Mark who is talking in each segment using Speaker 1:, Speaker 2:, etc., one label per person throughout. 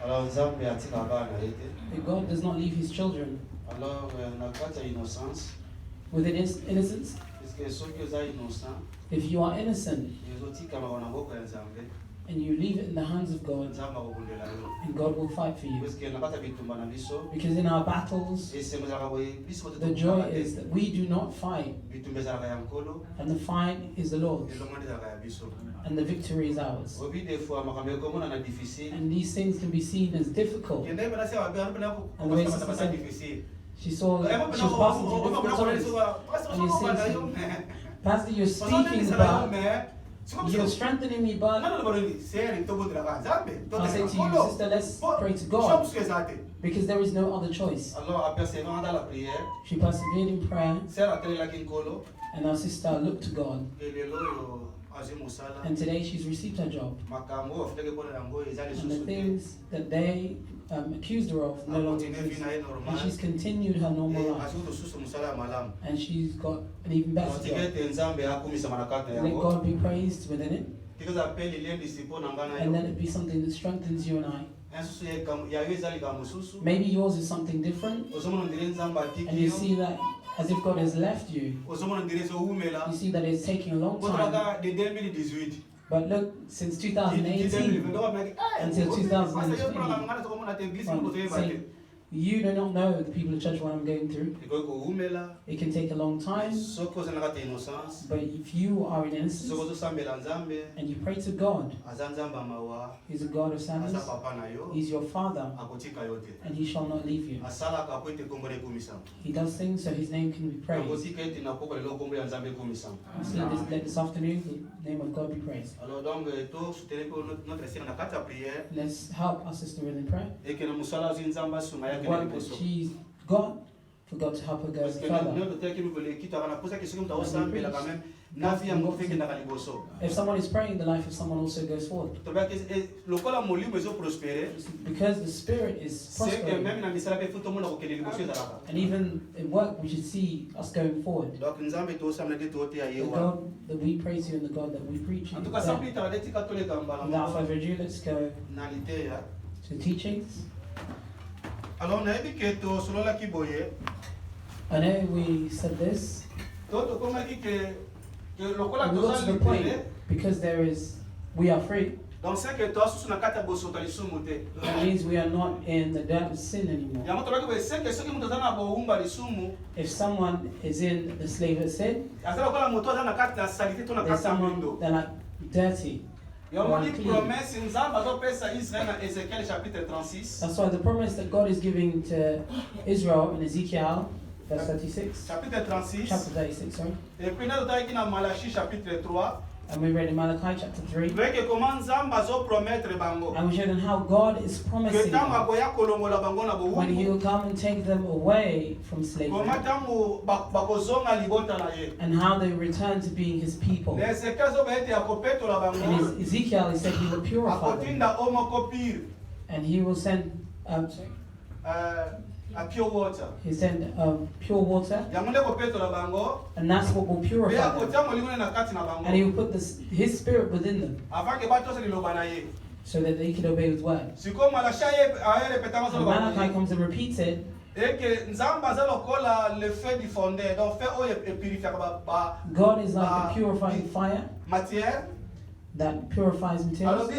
Speaker 1: Alors Nzambe atika bana ete.
Speaker 2: God does not leave his children
Speaker 1: Alors na kati ya innocence.
Speaker 2: with innocence.
Speaker 1: Puisque soki oza innocent.
Speaker 2: If you are innocent
Speaker 1: Ezotika na maboko ya Nzambe.
Speaker 2: and you leave it in the hands of God,
Speaker 1: Nzambe akokundela yo.
Speaker 2: and God will fight for you.
Speaker 1: Puisque na kati ya bitumba na biso.
Speaker 2: Because in our battles,
Speaker 1: Esemezaka boye biso
Speaker 2: the joy is that we do not fight,
Speaker 1: bitumba ezalaka ya nkolo.
Speaker 2: and the fight is the Lord's,
Speaker 1: Elongo ezalaka ya biso.
Speaker 2: and the victory is ours.
Speaker 1: Obi des fois makambo ekomona na difficile.
Speaker 2: And these things can be seen as difficult.
Speaker 1: Yende bana se wabe ana
Speaker 2: And the way
Speaker 1: ko
Speaker 2: Sister
Speaker 1: pasa
Speaker 2: said,
Speaker 1: difficile.
Speaker 2: she was passing through difficult times. And you say, Pastor, you're speaking about, you're strengthening me, but I say to you, sister, let's pray to God, because there is no other choice. She persevered in prayer, and our sister looked to God. And today she's received her job. And the things that they accused her of no longer exist. And she's continued her normal life. And she's got an even better job. Let God be praised within it. And let it be something that strengthens you and I. Maybe yours is something different. And you see that as if God has left you. You see that it's taking a long time. But look, since 2018 until 2020, you do not know the people of church what I'm going through. It can take a long time. But if you are in innocence and you pray to God, He's a God of sadness. He's your Father, and He shall not leave you. He does things so His name can be praised. So let this afternoon the name of God be praised. Let's help our sister in prayer. What she's got for God to help her go further. If someone is praying, the life of someone also goes forward. Because the Spirit is prospering. And even in work, we should see us going forward. The God that we pray to and the God that we preach to. Without further ado, let's go to teachings. I know we said this. We got to the point because we are free. That means we are not in the dirt of sin anymore. If someone is in the slave of sin, there's someone that are dirty. That's why the promise that God is giving to Israel in Ezekiel, verse 36. Chapter 36, sorry. And we read in Malachi chapter 3. And we showed them how God is promising when He will come and take them away from slavery. And how they return to being His people. In Ezekiel, He said He will purify them. And He will send pure water. He sent pure water. And that's what will purify them. And He will put His Spirit within them, so that they can obey His word. And Malachi comes and repeats it. God is like the purifying fire that purifies materials.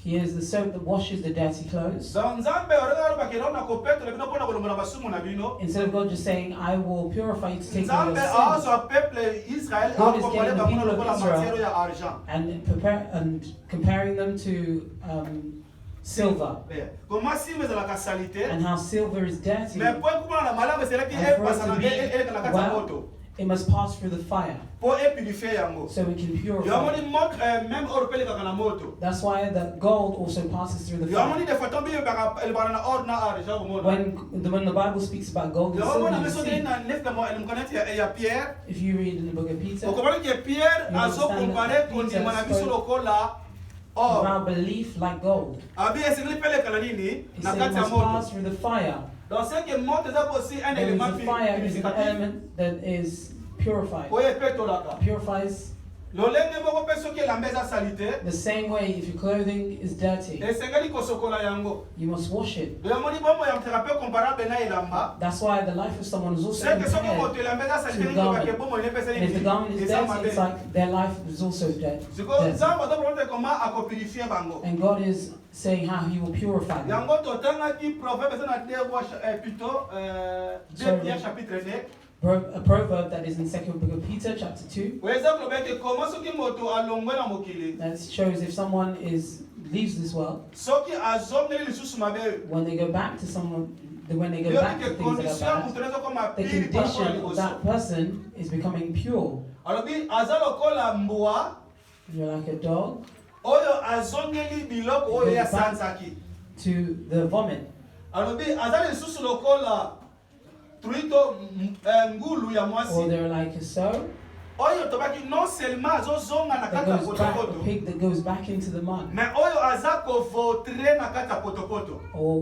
Speaker 2: He is the soap that washes the dirty clothes. Instead of God just saying, I will purify you to take away your sins, God is getting the people of Israel and comparing them to silver. And how silver is dirty. And for it to be well, it must pass through the fire, so we can purify. That's why the gold also passes through the fire. When the Bible speaks about gold and silver, if you read in the book of Peter, you understand that Peter spoke about belief like gold. He said it must pass through the fire. There is a fire is an element that is purified. Purifies
Speaker 1: lolenge moko pe soki elamba eza salite
Speaker 2: The same way, if your clothing is dirty,
Speaker 1: esengeli kosokola yango.
Speaker 2: you must wash it.
Speaker 1: Yamoni bomoi ya thérapie comparable na elamba.
Speaker 2: That's why the life of someone is also
Speaker 1: C'est que soki
Speaker 2: compared
Speaker 1: moto elamba eza salite
Speaker 2: to the
Speaker 1: ni
Speaker 2: garment.
Speaker 1: ke bomoi ne pesa
Speaker 2: And if the garment is
Speaker 1: eza
Speaker 2: dirty,
Speaker 1: mabe.
Speaker 2: it's like their life is also dirty.
Speaker 1: Siko nzambe azopromete comment akopurifier bango.
Speaker 2: And God is saying how He will purify them.
Speaker 1: Yango totangaki proverbe eza na 2 roi plutôt 2 Pierre chapitre 2.
Speaker 2: A proverb that is in 2nd book of Peter, chapter 2.
Speaker 1: Weza kulobeke comment soki moto alongwe na mokili.
Speaker 2: That shows if someone leaves this world,
Speaker 1: Soki azongeli lisusu mabe.
Speaker 2: when they go back to when they go back to things that are bad, the condition of that person is becoming pure.
Speaker 1: Alobi azalokola mbwa.
Speaker 2: You're like a dog
Speaker 1: Oyo azongeli biloko oyo ya sanzaki.
Speaker 2: to the vomit.
Speaker 1: Alobi azali lisusu lokola truito ngulu ya
Speaker 2: Or
Speaker 1: mwasi.
Speaker 2: they're like a sow
Speaker 1: Oyo tobaki non seulement azozonga na
Speaker 2: that
Speaker 1: kata
Speaker 2: goes back, a
Speaker 1: potopoto.
Speaker 2: pig that goes back into the mud,
Speaker 1: Mais oyo aza kovotre na kata potopoto.
Speaker 2: or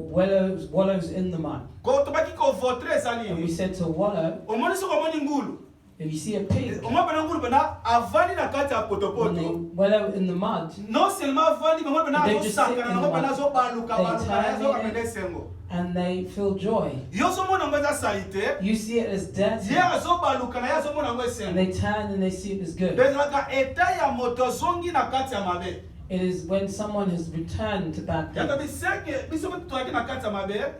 Speaker 2: wallows in the mud.
Speaker 1: Ko tobaki kovotre
Speaker 2: And we
Speaker 1: ezali.
Speaker 2: said to wallow,
Speaker 1: Omoni soko omoni ngulu.
Speaker 2: if you see a pig,
Speaker 1: Omoni ngulu bena avani na kata ya
Speaker 2: when they
Speaker 1: potopoto.
Speaker 2: wallow in the mud,
Speaker 1: Non seulement avani mais bena
Speaker 2: They just sit
Speaker 1: azosaka
Speaker 2: in
Speaker 1: na
Speaker 2: the
Speaker 1: bena
Speaker 2: mud.
Speaker 1: zobaluka
Speaker 2: They
Speaker 1: baluka
Speaker 2: turn
Speaker 1: yazo
Speaker 2: in
Speaker 1: kapende sengo.
Speaker 2: and they feel joy.
Speaker 1: Yo somo na ngoza salite.
Speaker 2: You see it as dirty,
Speaker 1: Ye azobaluka na yazo mo na ngoza
Speaker 2: and
Speaker 1: sengo.
Speaker 2: they turn and they see it as good.
Speaker 1: Bezaka eta ya moto zongi na kati ya mabe.
Speaker 2: It is when someone has returned to bad
Speaker 1: Yaka
Speaker 2: things.
Speaker 1: biseke biso tutaki na kati ya mabe.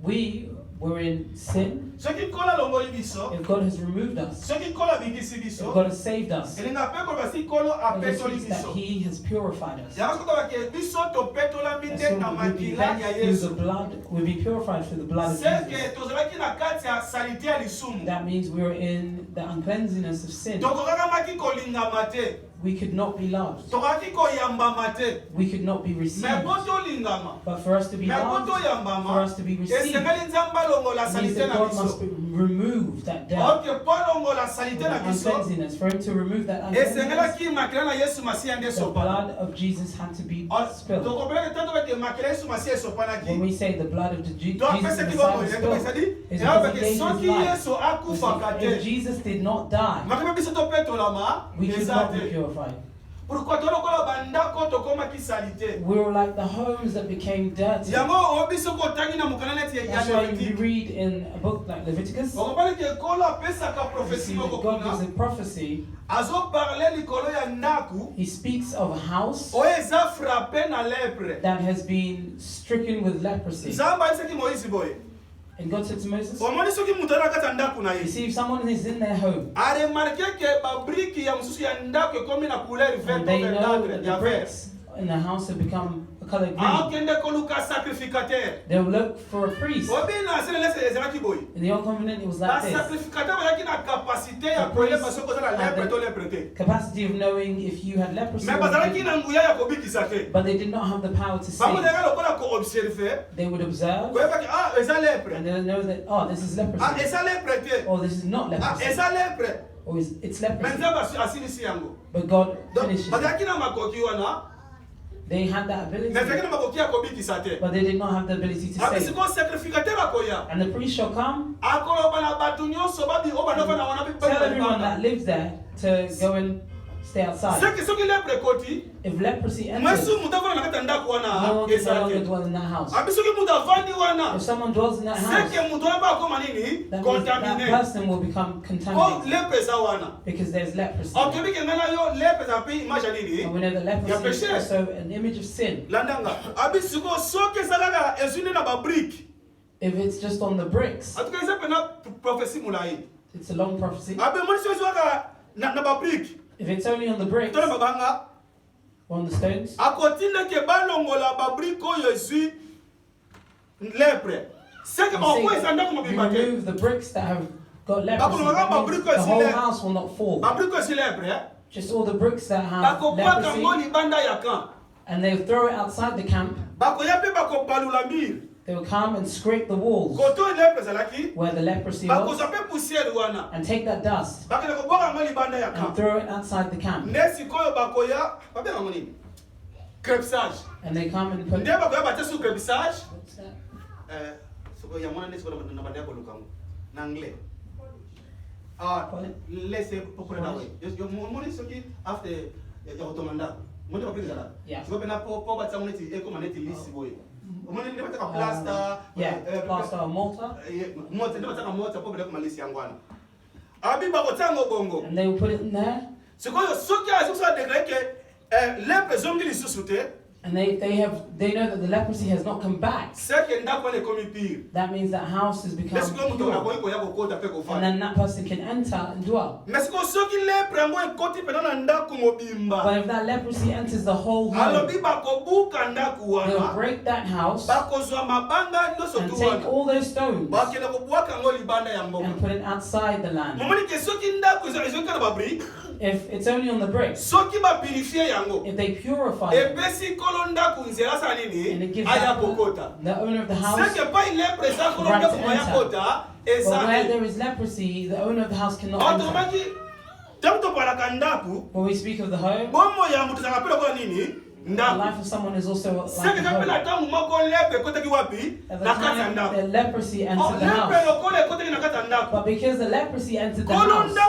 Speaker 2: We were in sin,
Speaker 1: Soki kola longoli biso.
Speaker 2: if God has removed us,
Speaker 1: Soki kola bingisi
Speaker 2: if
Speaker 1: biso.
Speaker 2: God has saved us,
Speaker 1: Elinga pe ko basi kolo
Speaker 2: it just
Speaker 1: apetoli
Speaker 2: means that
Speaker 1: biso.
Speaker 2: He has purified us.
Speaker 1: Ya ko baki biso to petola
Speaker 2: And
Speaker 1: minde
Speaker 2: so
Speaker 1: na
Speaker 2: we'll be
Speaker 1: makila
Speaker 2: cleansed
Speaker 1: ya
Speaker 2: through the
Speaker 1: Yesu.
Speaker 2: blood, we'll be purified through the blood of
Speaker 1: Seke
Speaker 2: Jesus.
Speaker 1: tozalaki na kati ya salite ya lisumu.
Speaker 2: That means we were in the uncleanliness of sin.
Speaker 1: Tokokaka maki kolingama te.
Speaker 2: We could not be loved.
Speaker 1: Tokaki koyambama te.
Speaker 2: We could not be
Speaker 1: Me
Speaker 2: received.
Speaker 1: boto lingama.
Speaker 2: But for us to be
Speaker 1: Me
Speaker 2: loved,
Speaker 1: boto yambama.
Speaker 2: for us to be received,
Speaker 1: Esengeli nzamba longola
Speaker 2: it means
Speaker 1: salite
Speaker 2: that
Speaker 1: na
Speaker 2: God must
Speaker 1: biso.
Speaker 2: remove that death,
Speaker 1: Ok, po longola salite na
Speaker 2: that
Speaker 1: biso.
Speaker 2: uncleanliness. For Him to remove that uncleanliness,
Speaker 1: Esengelaki makila na Yesu Masiya nde
Speaker 2: the
Speaker 1: sopa.
Speaker 2: blood of Jesus had to be spilled.
Speaker 1: Tokopeleke tanto beke makila Yesu Masiya sopanaki.
Speaker 2: When we say the blood of Jesus
Speaker 1: Donc
Speaker 2: Messiah
Speaker 1: pese ki
Speaker 2: was
Speaker 1: bomo,
Speaker 2: spilled,
Speaker 1: c'est-à-dire,
Speaker 2: is
Speaker 1: ela
Speaker 2: because He
Speaker 1: beke
Speaker 2: gave His
Speaker 1: soki
Speaker 2: life.
Speaker 1: Yesu akufaka
Speaker 2: If
Speaker 1: te.
Speaker 2: Jesus did not die,
Speaker 1: Makebe biso to petolama,
Speaker 2: we could
Speaker 1: eza
Speaker 2: not be
Speaker 1: te.
Speaker 2: purified.
Speaker 1: Pourquoi tolokola bandako tokomaki salite?
Speaker 2: We were like the homes that became dirty.
Speaker 1: Yango obiso kotangi na mukana neti ya
Speaker 2: That's why you
Speaker 1: Levitique.
Speaker 2: read in a book like Leviticus, you
Speaker 1: Okopali ke kolo apesaka
Speaker 2: see
Speaker 1: prophecy
Speaker 2: that
Speaker 1: moko
Speaker 2: God gives
Speaker 1: kuna.
Speaker 2: a prophecy.
Speaker 1: Azo parler likolo ya ndaku.
Speaker 2: He speaks of a house
Speaker 1: Oyo eza frappé na lèpre.
Speaker 2: that has been stricken with leprosy.
Speaker 1: Nzamba aisaki Moïse boye.
Speaker 2: And God said to Moses,
Speaker 1: Omoni soki mutu ana kati ya ndaku na
Speaker 2: you
Speaker 1: ye.
Speaker 2: see, if someone is in their home,
Speaker 1: Aremarke ke babriki ya mususu ya ndaku ekomi na couleur vert
Speaker 2: and they know
Speaker 1: verdâtre
Speaker 2: that
Speaker 1: ya
Speaker 2: the
Speaker 1: vert.
Speaker 2: bricks in the house have become a color green,
Speaker 1: Akende koluka sacrificateur.
Speaker 2: they'll look for a priest.
Speaker 1: Obi na sele lese ezalaki boye.
Speaker 2: In the Old Covenant, it was
Speaker 1: Ba
Speaker 2: like this.
Speaker 1: sacrificateur bazalaki na capacité ya
Speaker 2: The
Speaker 1: koyeba
Speaker 2: priest
Speaker 1: soki oza na
Speaker 2: had
Speaker 1: lèpre
Speaker 2: the
Speaker 1: to lèpre te.
Speaker 2: capacity of knowing if you had leprosy,
Speaker 1: Mais
Speaker 2: or
Speaker 1: bazalaki
Speaker 2: not,
Speaker 1: na nguya ya kobikisa te.
Speaker 2: but they did not have the power to
Speaker 1: Bango
Speaker 2: save.
Speaker 1: ndenge lokola ko-observe,
Speaker 2: They would observe,
Speaker 1: koyebaki ah eza
Speaker 2: and
Speaker 1: lèpre.
Speaker 2: they'll know that, oh, this is
Speaker 1: Ah
Speaker 2: leprosy,
Speaker 1: eza lèpre te.
Speaker 2: or this is not
Speaker 1: Ah
Speaker 2: leprosy,
Speaker 1: eza lèpre.
Speaker 2: or it's
Speaker 1: Mais
Speaker 2: leprosy.
Speaker 1: Nzambe asilisi yango.
Speaker 2: But God
Speaker 1: Donc
Speaker 2: finishes it.
Speaker 1: bazalaki na makoki wana,
Speaker 2: They had that ability,
Speaker 1: mais bazalaki na makoki ya kobikisa te.
Speaker 2: but they did not have the ability to
Speaker 1: Abisi
Speaker 2: save.
Speaker 1: ko sacrificateur akoya.
Speaker 2: And the priest shall come,
Speaker 1: Akoloba na bato nyonso babi o bana bana wana bi
Speaker 2: tell everyone that lives there to go and stay outside.
Speaker 1: soki lèpre koti,
Speaker 2: If leprosy enters,
Speaker 1: mwesu mutu avanda na kati ya ndako
Speaker 2: no
Speaker 1: wana
Speaker 2: one can no
Speaker 1: eza
Speaker 2: longer
Speaker 1: te.
Speaker 2: dwell in that house.
Speaker 1: Abi soki mutu avandi wana,
Speaker 2: If someone dwells in that house,
Speaker 1: seke mutu wana bakoma nini?
Speaker 2: that means that
Speaker 1: Contaminé.
Speaker 2: person will become
Speaker 1: Ko
Speaker 2: contaminated
Speaker 1: lèpre eza wana.
Speaker 2: because there's leprosy.
Speaker 1: Okebi ke ngana yo lèpre eza pe image ya nini?
Speaker 2: And we know that leprosy is
Speaker 1: péché.
Speaker 2: also an image of sin.
Speaker 1: Landanga. Abi siko soki ezalaka ezwini na babrique.
Speaker 2: If it's just on the bricks,
Speaker 1: En tout cas eza pena prophétie mulayi.
Speaker 2: it's a long prophecy.
Speaker 1: Abi moni soki ezwaka na babrique.
Speaker 2: If it's only on the bricks
Speaker 1: Tona babanga.
Speaker 2: or on the stones,
Speaker 1: Akotinda ke balongola babrique oyo ezwi lèpre. Seke
Speaker 2: you
Speaker 1: okwe
Speaker 2: see,
Speaker 1: eza ndako
Speaker 2: you
Speaker 1: mobimba te.
Speaker 2: remove the bricks that have got leprosy, that means the whole house will not fall.
Speaker 1: Babrique ezwi lèpre.
Speaker 2: Just all the bricks that have
Speaker 1: Bakopaka ngo
Speaker 2: leprosy,
Speaker 1: libanda ya camp.
Speaker 2: and they'll throw it outside the camp.
Speaker 1: Bakoya pe bakobalula mire.
Speaker 2: They will come and scrape the walls
Speaker 1: Koto lèpre ezalaki.
Speaker 2: where the leprosy was
Speaker 1: Bakozwa pe poussière wana.
Speaker 2: and take that dust
Speaker 1: Bakende kobwaka ngo libanda ya
Speaker 2: and
Speaker 1: camp.
Speaker 2: throw it outside the camp.
Speaker 1: Nde sikoyo bakoya babenga ngo nini? Crepissage.
Speaker 2: And they come and put.
Speaker 1: Nde bakoya bate su crepissage.
Speaker 2: What's that?
Speaker 1: Sikoyo ya mwana nde sikoyo na banda ya koluka ngo. Na anglais. Laissez pour prendre la way. Mon ce qui after ya automanda. Mon pas plus là.
Speaker 2: Yeah.
Speaker 1: Je vais pas pour battre mon éti et comme on éti lisse boy. Mon ne pas ta plaster.
Speaker 2: Plaster mortar.
Speaker 1: Mortar ne pas ta mortar pour comme lisse yangwana. Abi ba kotango bongo.
Speaker 2: And they will put it in there.
Speaker 1: C'est quoi ce qui a sur degré que les personnes qui sont sous-souté.
Speaker 2: And they know that the leprosy has not come back.
Speaker 1: That
Speaker 2: means that house has become pure. And then that person can enter and dwell. But if that leprosy enters the whole home, they'll break that house and take all those stones and put it outside the land. If it's only on the bricks, if they purify it, and it gives the owner of the house right to enter. But where there is leprosy, the owner of the house cannot enter. When we speak of the home, the life of someone is also like a home. At the time, the leprosy entered the house. But because the leprosy entered the house, the owner of the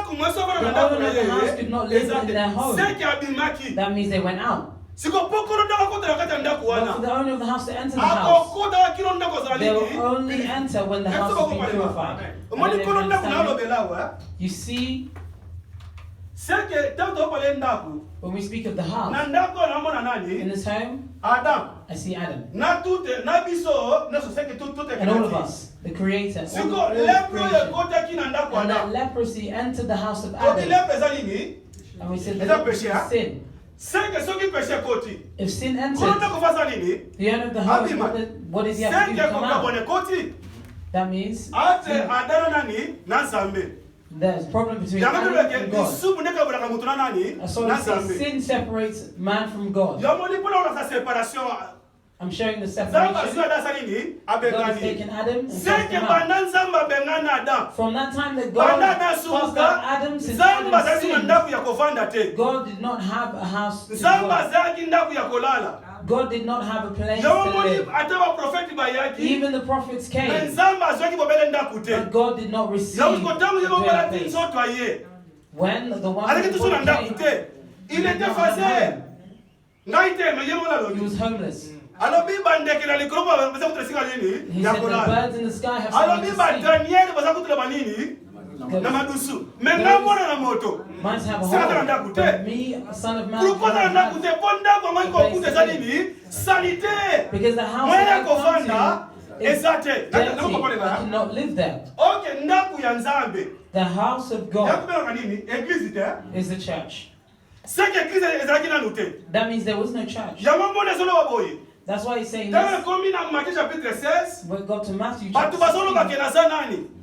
Speaker 2: house could not live in their home. That means they went out. But for the owner of the house to enter the house, they will only enter when the house has been purified. You see, when we speak of the house, in this home, I see Adam. And all of us, the Creator, all creation. And that leprosy entered the house of Adam. And we said that is sin. If sin entered, the owner of the house, what does he have to do to come out? That means there's a problem between Adam and God. So sin separates man from God. I'm showing the separation. God has taken Adam and cast him out. From that time that God cast out Adam, since Adam sinned, God did not have a house to dwell. God did not have a place to live. Even the prophets came, but God did not receive a dwelling place. When the one who came, he did not have a home. He was homeless. He said the birds in the sky have something to see. Might have a home, but me, a son of man, because the house that I come to is dirty. I cannot live there. The house of God is the church. That means there was no church. That's why he's saying this. When we got to Matthew chapter 16,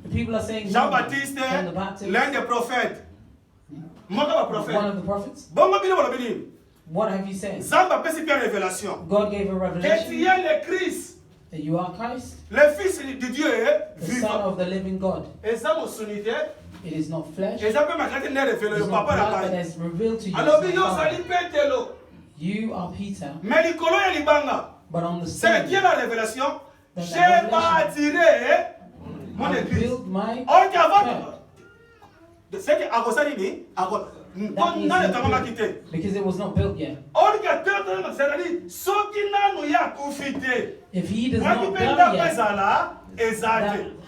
Speaker 2: the people are saying
Speaker 1: Jean Baptiste,
Speaker 2: John the Baptist,
Speaker 1: l'un des prophètes.
Speaker 2: one of the prophets. What have you said? God gave a revelation that you are Christ, the Son of the living God. It is not flesh. It is not blood that is revealed to you. You are Peter. But on the stone, I build my church. Because it was not built yet. If he does not build yet, that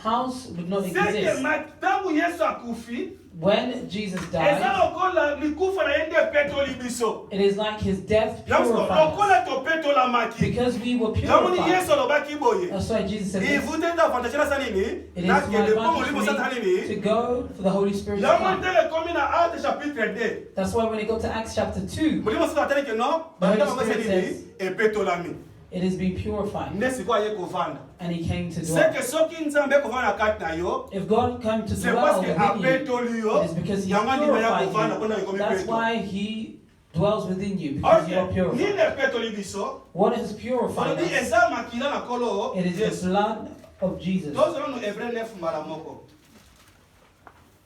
Speaker 2: house would not exist. When Jesus died, it is like his death purified us. Because we were purified. That's why Jesus said this. It is my advantage to go for the Holy Spirit to come. That's why when you go to Acts chapter 2, the Holy Spirit says, it has been purified. And he came to dwell. If God came to dwell within you, it is because he purified you. That's why he dwells within you, because you are purified. What has purified us? It is the blood of Jesus.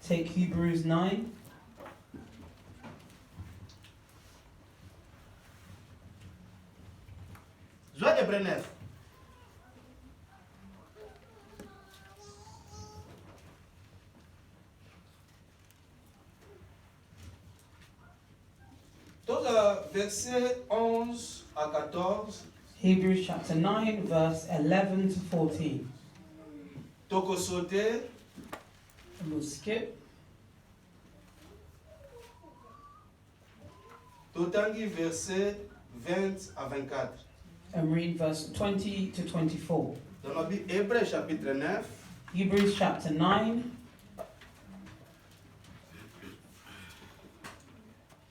Speaker 2: Take Hebrews 9.
Speaker 1: verset 11 à 14.
Speaker 2: Hebrews chapter 9, verse 11 to 14.
Speaker 1: Toko sauter.
Speaker 2: And we'll skip.
Speaker 1: Totangi verset 20 à 24.
Speaker 2: And read verse 20 to 24.
Speaker 1: Dans la Bible, Hébreux chapitre 9.
Speaker 2: Hebrews chapter 9.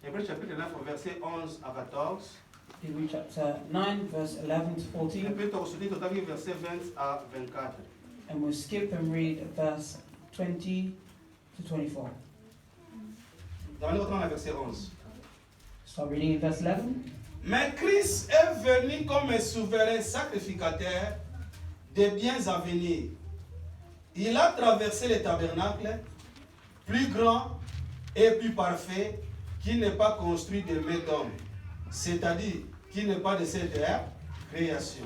Speaker 1: Hébreux chapitre 9, verset 11 à 14.
Speaker 2: Hebrews chapter 9, verse 11 to 14.
Speaker 1: Et puis Totangi verset 20 à 24.
Speaker 2: And we'll skip and read verse 20 to 24.
Speaker 1: Dans le verset 11.
Speaker 2: Start reading in verse 11.
Speaker 1: Mais Christ est venu comme un souverain sacrificateur des biens à venir. Il a traversé le tabernacle, plus grand et plus parfait, qui n'est pas construit de main d'homme, c'est-à-dire qui n'est pas de cette création.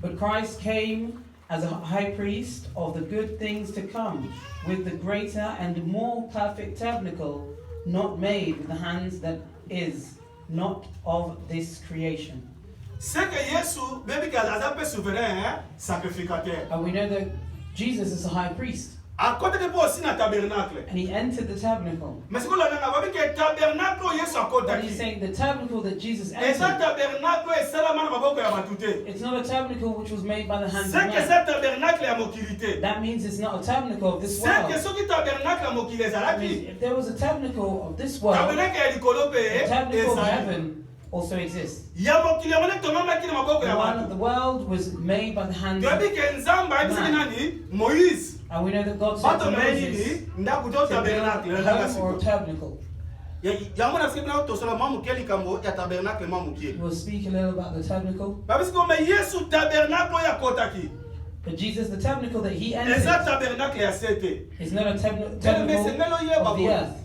Speaker 2: But Christ came as a high priest of the good things to come, with the greater and more perfect tabernacle, not made with the hands, that is not of this creation.
Speaker 1: C'est que Jésus, même qu'il a un souverain sacrificateur.
Speaker 2: And we know that Jesus is a high priest.
Speaker 1: À côté de aussi dans le tabernacle.
Speaker 2: And he entered the tabernacle.
Speaker 1: Mais c'est que le tabernacle Jésus à côté.
Speaker 2: And he's saying the tabernacle that Jesus
Speaker 1: Et ce
Speaker 2: entered.
Speaker 1: tabernacle est seulement maboko ya batute.
Speaker 2: It's not a tabernacle which was made by the hands of
Speaker 1: C'est que
Speaker 2: man.
Speaker 1: ce tabernacle ya mokilité.
Speaker 2: That means it's not a tabernacle of this
Speaker 1: C'est que
Speaker 2: world.
Speaker 1: ce qui tabernacle ya mokilé
Speaker 2: That means
Speaker 1: ezalaki.
Speaker 2: if there was a tabernacle of this world,
Speaker 1: Tabernacle ya likolo
Speaker 2: the
Speaker 1: pe
Speaker 2: tabernacle of
Speaker 1: ezali.
Speaker 2: heaven also exists.
Speaker 1: Ya mokilé on est tomamaki na maboko
Speaker 2: The
Speaker 1: ya
Speaker 2: one of
Speaker 1: batu.
Speaker 2: the world was made by the hands of
Speaker 1: Tobi ke nzamba ayebisaki nani? Moïse.
Speaker 2: and we know that God said
Speaker 1: Bato
Speaker 2: to
Speaker 1: meni
Speaker 2: Moses
Speaker 1: ni ndaku to
Speaker 2: to
Speaker 1: tabernacle
Speaker 2: build
Speaker 1: na
Speaker 2: a home or a
Speaker 1: siko.
Speaker 2: tabernacle.
Speaker 1: Yango na sikina to sala mamu keli kambo ya tabernacle mamu kieli.
Speaker 2: We'll speak a little about the tabernacle.
Speaker 1: Babisi ko me Yesu tabernacle ya kotaki.
Speaker 2: But Jesus, the tabernacle that he
Speaker 1: Eza
Speaker 2: entered,
Speaker 1: tabernacle ya sete.
Speaker 2: is not a
Speaker 1: Tele
Speaker 2: tabernacle
Speaker 1: mesengelo ye
Speaker 2: of the
Speaker 1: babo.
Speaker 2: earth.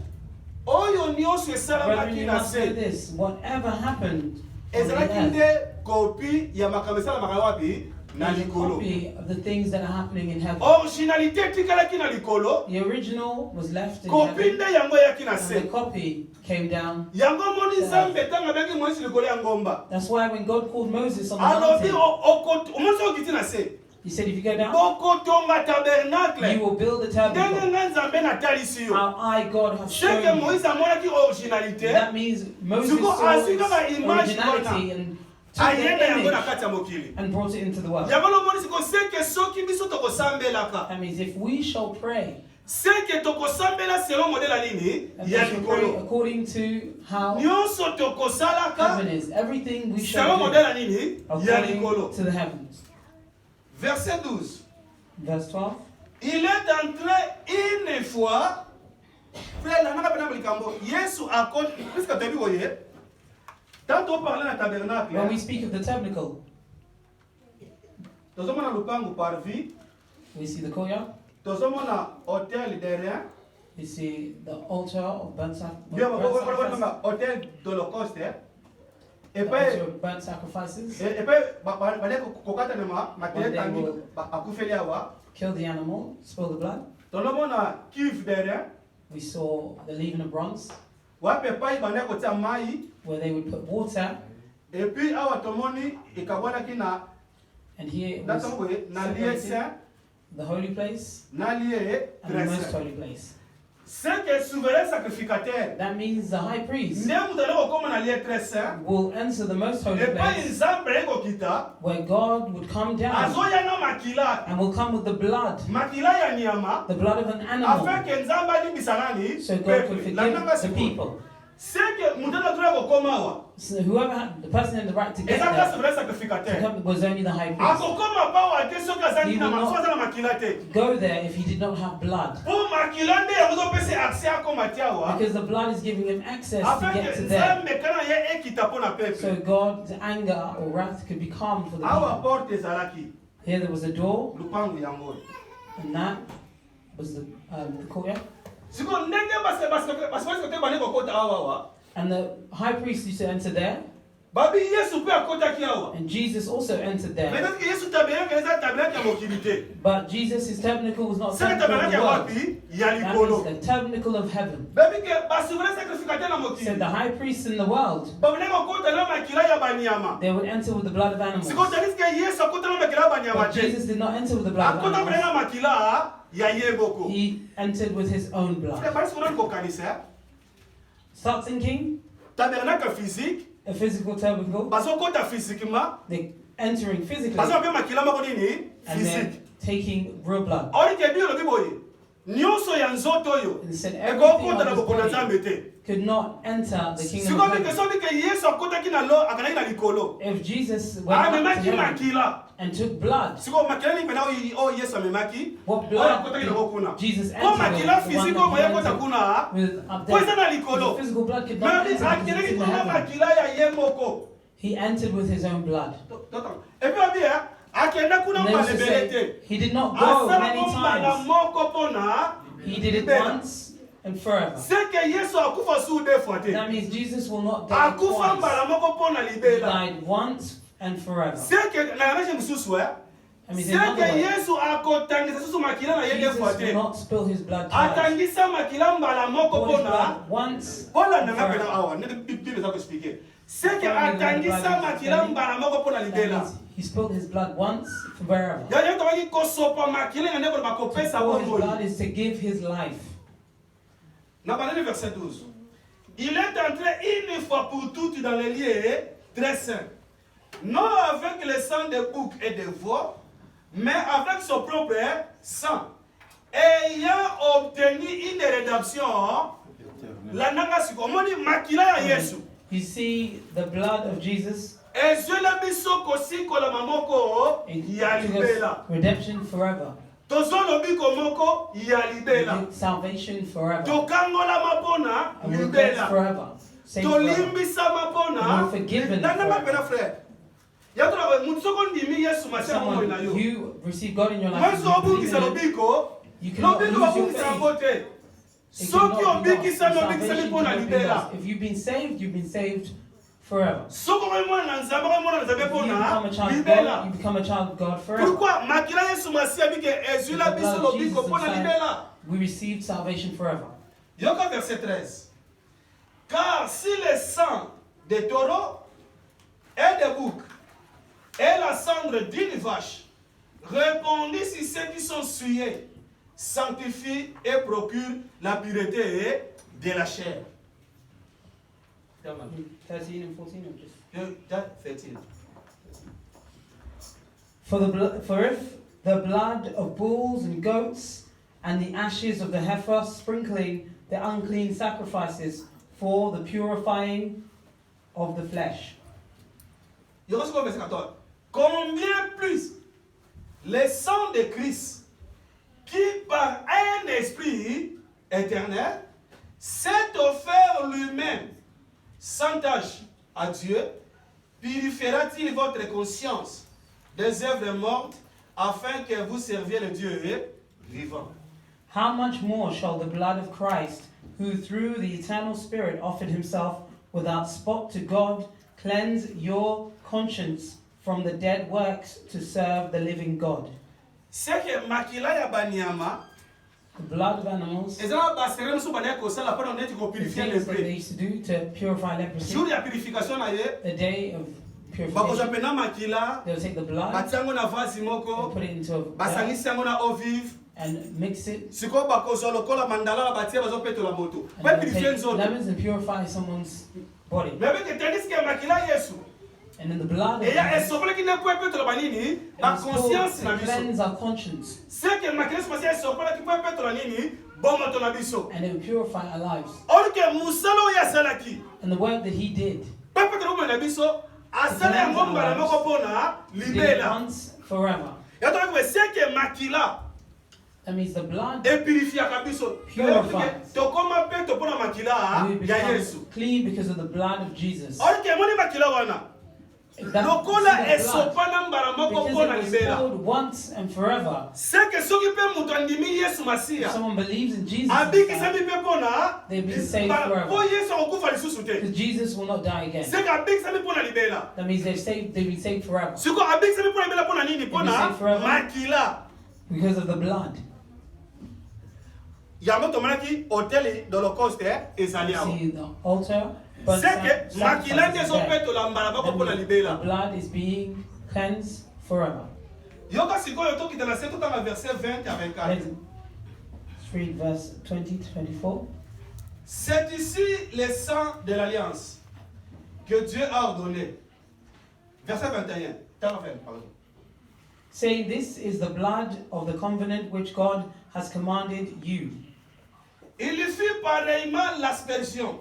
Speaker 1: Oyo nyonso
Speaker 2: Brethren,
Speaker 1: esalamaki
Speaker 2: you
Speaker 1: na
Speaker 2: must know
Speaker 1: se.
Speaker 2: this. Whatever happened on the
Speaker 1: Ezalaki
Speaker 2: earth
Speaker 1: nde kopi ya makambo esalamaka wapi? Na
Speaker 2: is a
Speaker 1: likolo.
Speaker 2: copy of the things that are happening in heaven.
Speaker 1: Originalité etikalaki na likolo.
Speaker 2: The original was left in
Speaker 1: Kopi
Speaker 2: heaven,
Speaker 1: nde yango eyaki na
Speaker 2: and the
Speaker 1: se.
Speaker 2: copy came down.
Speaker 1: Yango moni Nzambe tanga bengi Moïse likolo ya ngomba.
Speaker 2: That's why when God called Moses on the
Speaker 1: Alobi
Speaker 2: mountain,
Speaker 1: omonisi okiti na se.
Speaker 2: he said, if you go down,
Speaker 1: Bokotonga
Speaker 2: you
Speaker 1: tabernacle.
Speaker 2: will build a
Speaker 1: Ndenge
Speaker 2: tabernacle.
Speaker 1: nga Nzambe natalisi yo.
Speaker 2: How I, God, have
Speaker 1: Sheke
Speaker 2: shown you.
Speaker 1: Moïse amonaki originalité.
Speaker 2: That means Moses
Speaker 1: Zuko
Speaker 2: saw its
Speaker 1: asika image
Speaker 2: originality and took
Speaker 1: Ayenda
Speaker 2: the
Speaker 1: yango na
Speaker 2: image
Speaker 1: kati ya mokili.
Speaker 2: and brought it into the world.
Speaker 1: Yango lomonisi ko seke soki biso tokosambelaka.
Speaker 2: That means if we shall pray,
Speaker 1: Seke tokosambela selon modela nini
Speaker 2: and we
Speaker 1: ya
Speaker 2: shall pray
Speaker 1: likolo.
Speaker 2: according to how
Speaker 1: Nyonso tokosalaka
Speaker 2: heaven is, everything we
Speaker 1: selon
Speaker 2: shall do
Speaker 1: modela nini ya
Speaker 2: according
Speaker 1: likolo.
Speaker 2: to the heavens.
Speaker 1: Verset 12.
Speaker 2: Verse 12.
Speaker 1: Il est entré une fois. Frère, la nanga pena likambo. Yesu akot. Puisque tu as vu voyez. Tant on parlait dans le tabernacle.
Speaker 2: When we speak of the tabernacle,
Speaker 1: Tozomona lupango parvis.
Speaker 2: we see the courtyard,
Speaker 1: Tozomona hôtel derrière.
Speaker 2: we see the altar of burnt
Speaker 1: Bien,
Speaker 2: sacrifices,
Speaker 1: hôtel d'Holocauste. Et
Speaker 2: the
Speaker 1: puis,
Speaker 2: altar of burnt sacrifices.
Speaker 1: et puis, bale kokata nema matele tangi akufeli awa.
Speaker 2: Kill the animal, spill the blood.
Speaker 1: Tozomona cuve derrière.
Speaker 2: We saw the leaven of bronze,
Speaker 1: Wape pai bane kotia mai.
Speaker 2: where they would put water,
Speaker 1: Et puis awa tomoni ikabwana kina
Speaker 2: and here it
Speaker 1: na
Speaker 2: was
Speaker 1: tomwe na lieu
Speaker 2: separated,
Speaker 1: saint.
Speaker 2: the holy place
Speaker 1: Na lieu
Speaker 2: and the
Speaker 1: très
Speaker 2: most
Speaker 1: saint.
Speaker 2: holy place.
Speaker 1: C'est que souverain sacrificateur.
Speaker 2: That means the high priest
Speaker 1: Ne mudale okoma na lieu très saint.
Speaker 2: will enter the most holy
Speaker 1: Et pas
Speaker 2: place,
Speaker 1: Nzambe eko kita.
Speaker 2: where God would come down
Speaker 1: Azoya na makila.
Speaker 2: and will come with the blood,
Speaker 1: Makila ya nyama.
Speaker 2: the blood of an animal,
Speaker 1: Afin que Nzambe alibisa nani?
Speaker 2: so God could
Speaker 1: Peuple. La
Speaker 2: forgive
Speaker 1: nanga
Speaker 2: the
Speaker 1: siku.
Speaker 2: people.
Speaker 1: C'est que mudale tula kokoma awa.
Speaker 2: So whoever had, the person had the right to get
Speaker 1: Ezaka
Speaker 2: there
Speaker 1: souverain
Speaker 2: to
Speaker 1: sacrificateur.
Speaker 2: come was only the high priest.
Speaker 1: Akokoma pa wa te soki azali
Speaker 2: He
Speaker 1: na
Speaker 2: will not-
Speaker 1: maso azala makila te.
Speaker 2: Go there if he did not have blood,
Speaker 1: Po makila nde yango pese accès akoma te awa.
Speaker 2: because the blood is giving him access to
Speaker 1: Afin
Speaker 2: get
Speaker 1: que
Speaker 2: to there.
Speaker 1: Nzambe kana ye ekita po na
Speaker 2: So
Speaker 1: peuple.
Speaker 2: God's anger or wrath could be calmed for the
Speaker 1: Awa
Speaker 2: people.
Speaker 1: porte ezalaki.
Speaker 2: Here there was a door,
Speaker 1: Lupango yango.
Speaker 2: and that was the courtyard.
Speaker 1: Siko ndenge parce que te bane kokota awa wa.
Speaker 2: And the high priest used to enter there. And Jesus also entered there. But Jesus' tabernacle was not the world. That is the tabernacle of heaven. So the high priests in the world, they would enter with the blood of animals. But Jesus did not enter with the blood of animals. He entered with his own blood. Start thinking. A physical tabernacle. They're entering physically. And they're taking real blood. And said everything of his body could not enter the kingdom of heaven. If Jesus went up to heaven and took blood, what blood did Jesus enter with? The one that he entered with up there. The physical blood could not enter because it's in the heaven. He entered with his own blood. And he did not go many times. He did it once and forever. That means Jesus will not die twice. He died once and forever. That means in other words, Jesus will not spill his blood twice. Pour his blood once and forever. He spilled his blood once forever. To pour his blood is to give his life.
Speaker 1: Verset 12. Il est entré une fois pour toutes dans les lieux très saints, non avec le sang de boucs et de veaux, mais avec son propre sang, ayant obtenu une rédemption.
Speaker 2: You see the blood of Jesus. Redemption forever. Salvation forever. And we're blessed forever. Saved forever. We're forgiven forever. Someone, you receive God in your life, you cannot lose your faith. If you've been saved, you've been saved forever. If you become a child of God, you become a child of God forever. We received salvation forever.
Speaker 1: Verset 13. Car si le sang des taureaux et des boucs et la cendre d'une vache répandue sur ceux qui sont souillés, sanctifie et procure la pureté de la chair.
Speaker 2: 13 and 14 or just
Speaker 1: 13.
Speaker 2: For if the blood of bulls and goats and the ashes of the heifer sprinkling the unclean sacrifices for the purifying of the flesh.
Speaker 1: Combien plus le sang de Christ, qui par un esprit éternel s'est offert lui-même sans tâche à Dieu, purifiera-t-il votre conscience des œuvres mortes afin que vous serviez le Dieu vivant?
Speaker 2: How much more shall the blood of Christ, who through the eternal Spirit offered himself without spot to God, cleanse your conscience from the dead works to serve the living God?
Speaker 1: The
Speaker 2: blood of animals, the things that they used to do to purify leprosy, the day of purification, they'll take the blood, they'll put it into a bag, and mix it, and take lemons and purify someone's body. And in the blood of Jesus, to cleanse our conscience. And it will purify our lives. And the work that he did, he did it once forever. That means the blood purifies. We become clean because of the blood of Jesus.
Speaker 1: lokola esopana mbala moko pona libela
Speaker 2: once and forever.
Speaker 1: C'est que soki pe muto andimi Yesu Masiya
Speaker 2: If someone believes in Jesus,
Speaker 1: abikisa mi pe pona
Speaker 2: they've been saved forever.
Speaker 1: po Yesu akufa lisusu te
Speaker 2: Because Jesus will not die again.
Speaker 1: c'est que abikisa mi pona libela
Speaker 2: That means they've been saved forever.
Speaker 1: siko abikisa mi pona libela pona nini pona makila
Speaker 2: Because of the blood.
Speaker 1: yango tomonaki hôtel d'Holocauste ezali awa
Speaker 2: See the altar.
Speaker 1: c'est que makila nde ezopetola mbala bako pona libela
Speaker 2: The blood is being cleansed forever.
Speaker 1: yoka sikoyo tokita na se totanga verset 20 à 24
Speaker 2: Let's read verse 20 to 24.
Speaker 1: c'est ici le sang de l'alliance que Dieu a ordonné. Verset 21. Pardon.
Speaker 2: Saying, this is the blood of the covenant which God has commanded you.
Speaker 1: Il lui fit pareillement l'aspersion.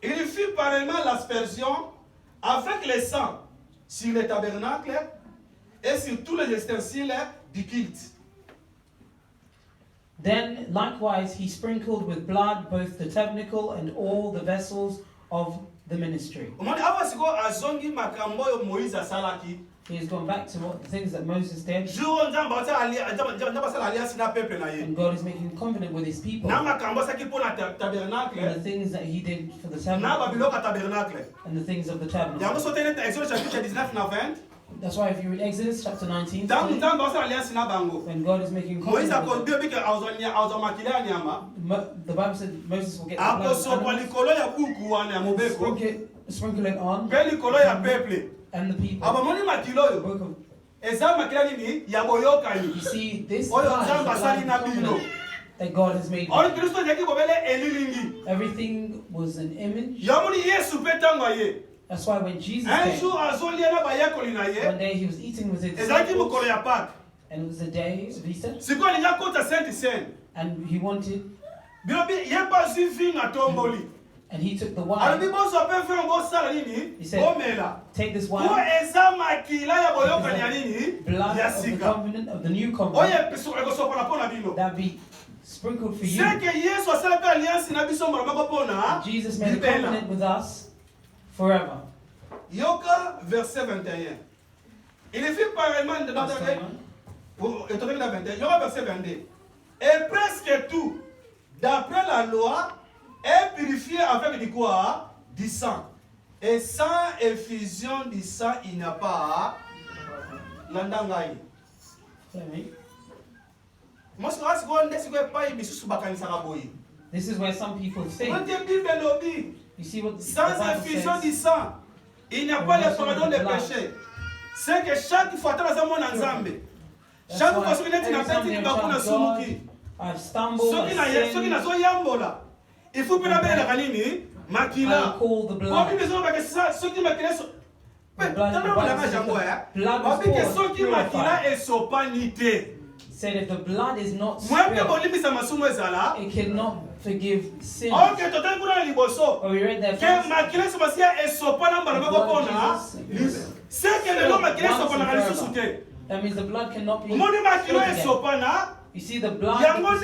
Speaker 1: Il lui fit pareillement l'aspersion avec le sang sur le tabernacle et sur tous les ustensiles du culte.
Speaker 2: Then likewise he sprinkled with blood both the tabernacle and all the vessels of the ministry. He has gone back to what the things that Moses did. And God is making a covenant with his people. And the things that he did for the tabernacle. And the things of the tabernacle. That's why if you read Exodus chapter 19, when God is making a covenant with them, the Bible said Moses will get the blood, sprinkle it on, and the people. You see, this blood that God has made. Everything was an image. That's why when Jesus came, one day he was eating with his disciples, and it was a day of Easter, and he wanted, and he took the wine. He said, take this wine, blood of the covenant, of the new covenant, that be sprinkled for you. Jesus made a covenant with us forever.
Speaker 1: Yoka verset 21. Il est fait pareillement dans Yoka verset 22. Et presque tout, d'après la loi, est purifié avec du quoi? Du sang. Et sans effusion du sang, il n'y a pas l'andangaï.
Speaker 2: This is where some people think. You see what
Speaker 1: sans effusion du sang, il n'y a pas le pardon des péchés. C'est que chaque fois que tu as mon ensemble, chaque fois que tu as
Speaker 2: I've stumbled, I've sinned.
Speaker 1: il faut que tu aies la makila.
Speaker 2: Call the blood. The said if the blood is not spilled, it cannot forgive sin. But we read that first. That means the blood cannot be spilled again. You see, the blood that's what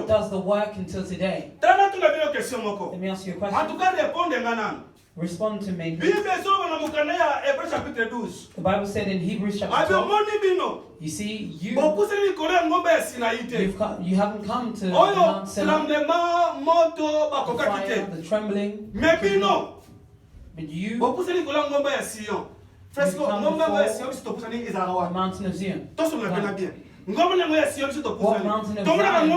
Speaker 2: does the work until today. Let me ask you a question. Respond to me. The Bible said in Hebrews chapter 12, you see, you haven't come to Mount Sinai, the fire, the trembling, but you come before the mountain of Zion.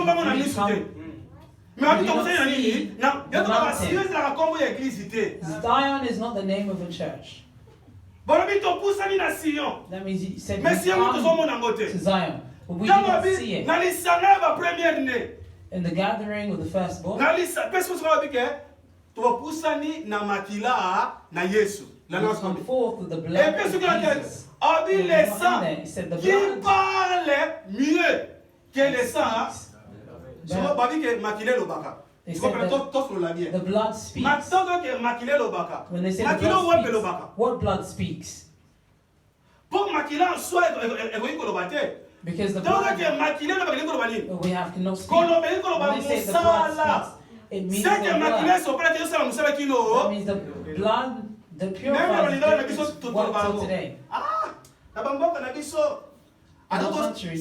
Speaker 2: What mountain of Zion? Zion is not the name of a church. That means he said we come to Zion, but we did not see it. In the gathering of the firstborn, we come forth with the blood of Jesus. He said the blood
Speaker 1: mieux que le sang.
Speaker 2: They said the blood speaks. When they say the blood speaks, what blood speaks? Because the blood we have cannot speak. When they say the blood speaks, it means the blood. That means the blood that purifies works till today. In our country,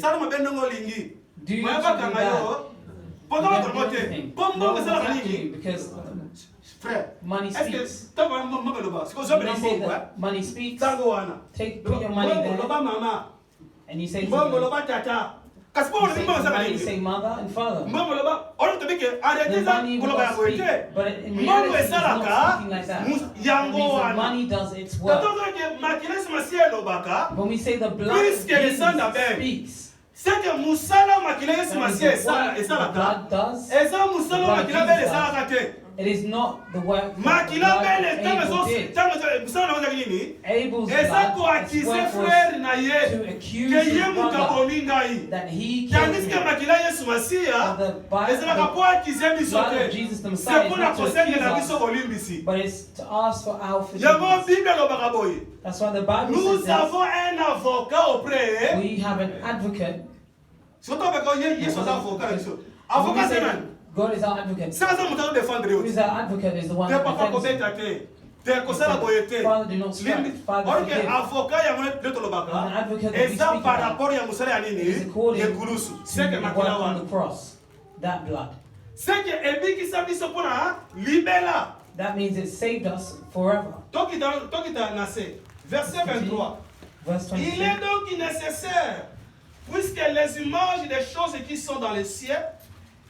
Speaker 2: do you actually do that? You don't do anything. No one's attacking you because money speaks. When they say that money speaks, put your money there, and you say to them, you say mother and father. The money will speak, but in reality it's not speaking like that. It means that money does its work. When we say the blood speaks,
Speaker 1: c'est que musala makile
Speaker 2: the blood does, it is not the work that Abel did. Abel's blood, its work was to accuse his brother that he killed him. The blood of Jesus the Messiah is not to accuse us, but it's to ask for our forgiveness. That's why the Bible says we have an advocate. God is our advocate. Who is our advocate is the one that defends. Father, do not strike. Father, forgive. And an advocate that we speak about is according to the work on the cross. That blood. That means it saved us forever.
Speaker 1: Verset 23.
Speaker 2: Verse 23.
Speaker 1: Il est donc nécessaire, puisque les images des choses qui sont dans les cieux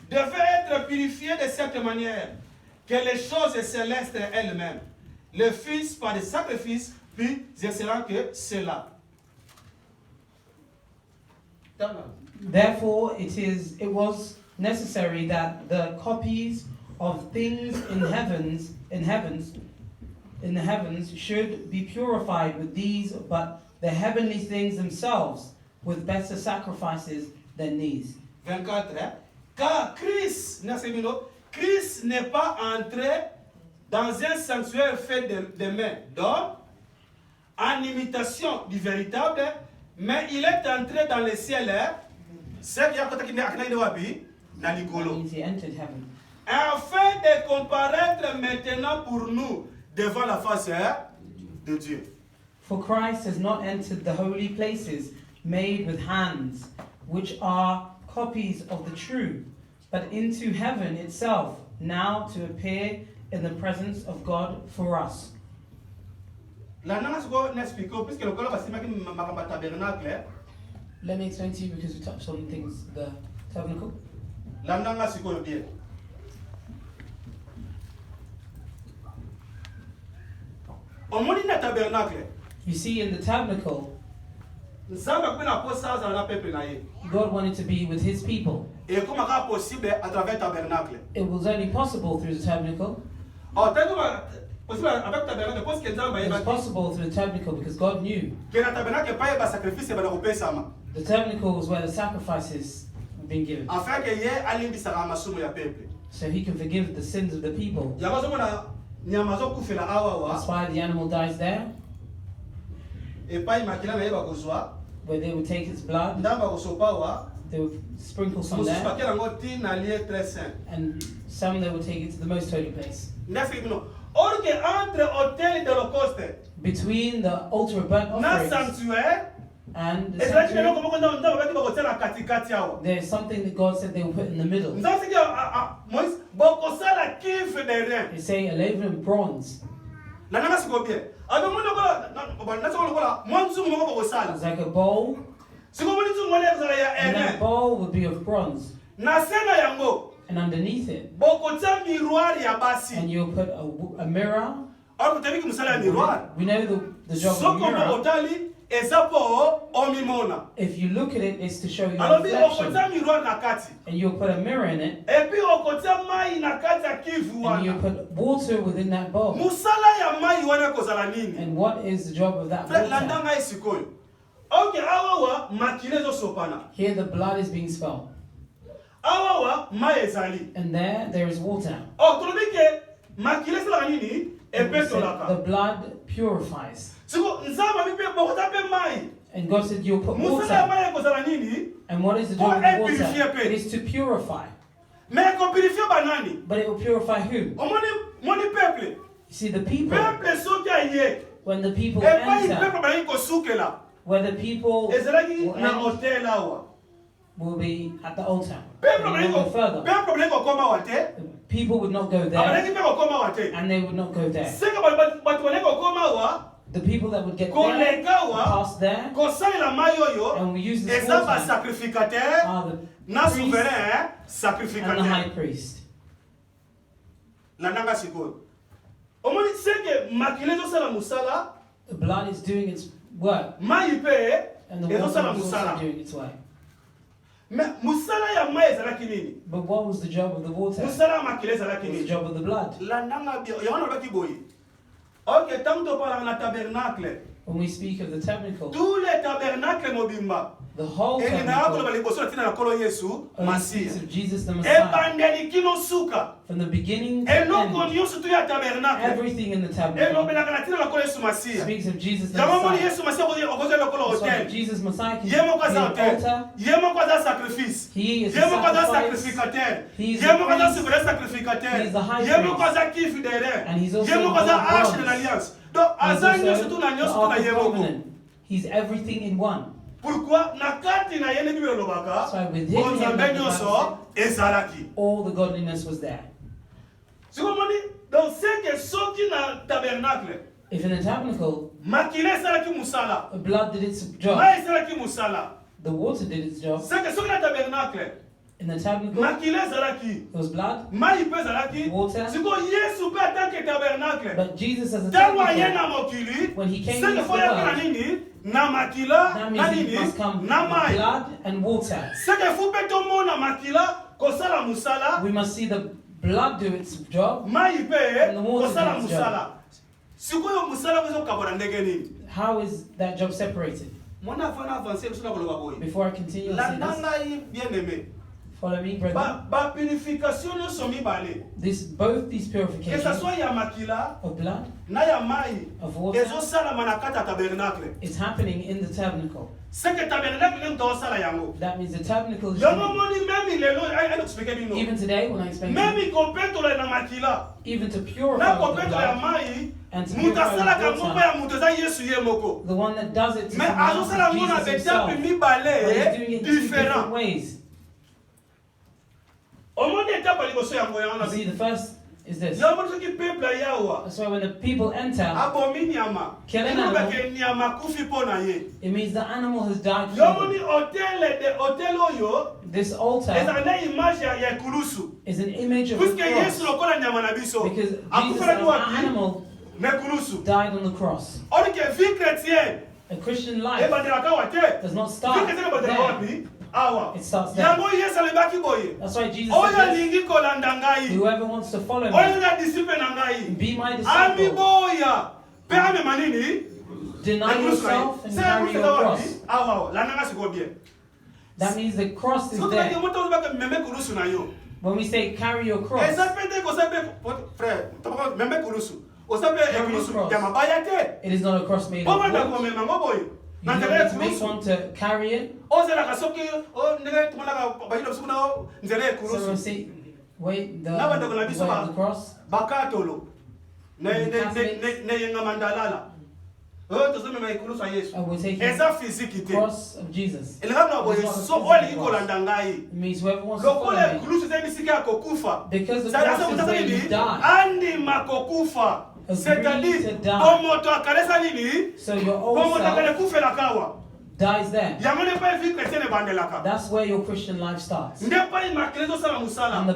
Speaker 1: devaient être purifiées de cette manière, que les choses célestes elles-mêmes, le Fils par des sacrifices, puis exerceront que cela.
Speaker 2: Therefore, it was necessary that the copies of things in the heavens should be purified with these, but the heavenly things themselves with better sacrifices than these.
Speaker 1: 24. Car Christ n'est pas entré dans un sanctuaire fait de mains d'homme, en imitation du véritable, mais il est entré dans le ciel.
Speaker 2: Means he entered heaven.
Speaker 1: Afin de comparaître maintenant pour nous devant la face de Dieu.
Speaker 2: For Christ has not entered the holy places made with hands, which are copies of the true, but into heaven itself, now to appear in the presence of God for us.
Speaker 1: Let
Speaker 2: Let me explain to you because we touched on things, the tabernacle. You see, in the tabernacle, God wanted to be with his people. It was only possible through the tabernacle. It was possible through the tabernacle because God knew. The tabernacle was where the sacrifices were being given. So he can forgive the sins of the people. That's why the animal dies there. Where they would take its blood, they would sprinkle some there, and some they would take it to the most holy place. Between the altar of burnt offerings and the sanctuary, there's something that God said they will put in the middle. They say a leaven of bronze. It's like a bowl, and that bowl would be of bronze. And underneath it, and you'll put a mirror. We know the job of a mirror. If you look at it, it's to show you a reflection. And you'll put a mirror in it. And you'll put water within that bowl. And what is the job of that water? Here the blood is being spilled. And there is water. The blood purifies. And God said you'll put water. And what is the job of the water? It is to purify. But But it will purify who? You see, the people, when the people enter, where the people will be at the altar. They will not go further. People would not go there, and they would not go there. The people that would get there, pass there, and we use this water, are the priest and the high priest. The blood is doing its work, and the water is also doing its work. But what was the job of the water? What was the job of the blood? When we speak of the tabernacle, the whole tabernacle speaks of Jesus the Messiah. From the beginning to end, everything in the tabernacle speaks of Jesus the Messiah. So Jesus Messiah can be an altar. He is the sacrifice. He is the priest. He is the high priest. And he's also the bronze. The Ark of Covenant. He's everything in one. So with him, all the godliness was there. If in the tabernacle, the blood did its job, the water did its job. In the tabernacle, there was blood, water. But Jesus as a tabernacle, when he came into the world, that means he must come with blood and water. We must see the blood do its job and the water do its job. How is that job separated? Before I continue, follow me, brother. Both these purifications of blood, of water, it's happening in the tabernacle. That means the tabernacle is even today, when I explain even to purify the blood and to purify the water, the one that does it to Jesus himself, but he's doing it in two different ways. You see, the first is this. That's why when the people enter, kill an animal, it means the animal has died for them. This altar is an image of the cross, because Jesus as an animal died on the cross. A Christian life does not start there. It starts there. That's why Jesus said, whoever wants to follow me, be my disciple. Deny yourself and carry your cross. That means the cross is there. When we say carry your cross, it is not a cross made of wood. You don't need to make one to carry it. Someone say, wait, the way of the cross. And we're taking the cross of Jesus. It means whoever wants to follow me, because the cross is where you die. Agree to die. So your old self dies there. That's where your Christian life starts. And the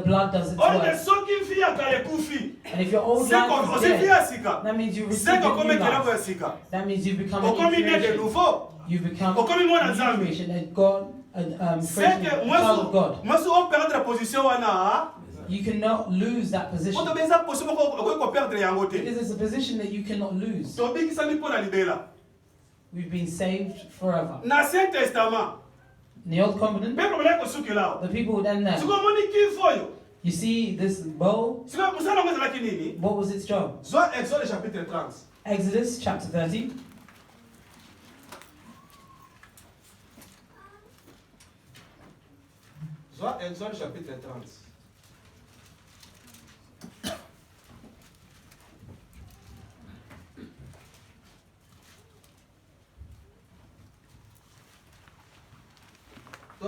Speaker 2: blood does its work. And if your old life is dead, that means you receive a new life. That means you become a new creation. You become a new creation, a God, creation, a child of God. You cannot lose that position, because it's a position that you cannot lose. We've been saved forever. In the Old Covenant, the people would end there. You see this bowl? What was its job? Exodus chapter 30.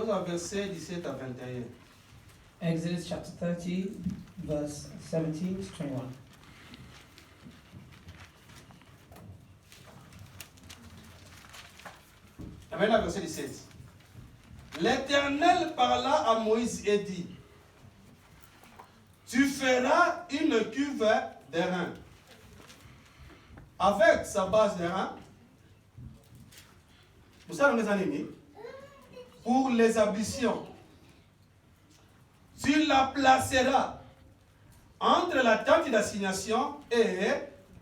Speaker 1: Dans un verset 17 à 21.
Speaker 2: Exodus chapter 30, verse 17 to 21.
Speaker 1: Amen, verset 17. L'Éternel parla à Moïse et dit, tu feras une cuve d'airain avec sa base d'airain. Vous savez, mes amis, pour les ablutions, tu la placeras entre la tente d'assignation et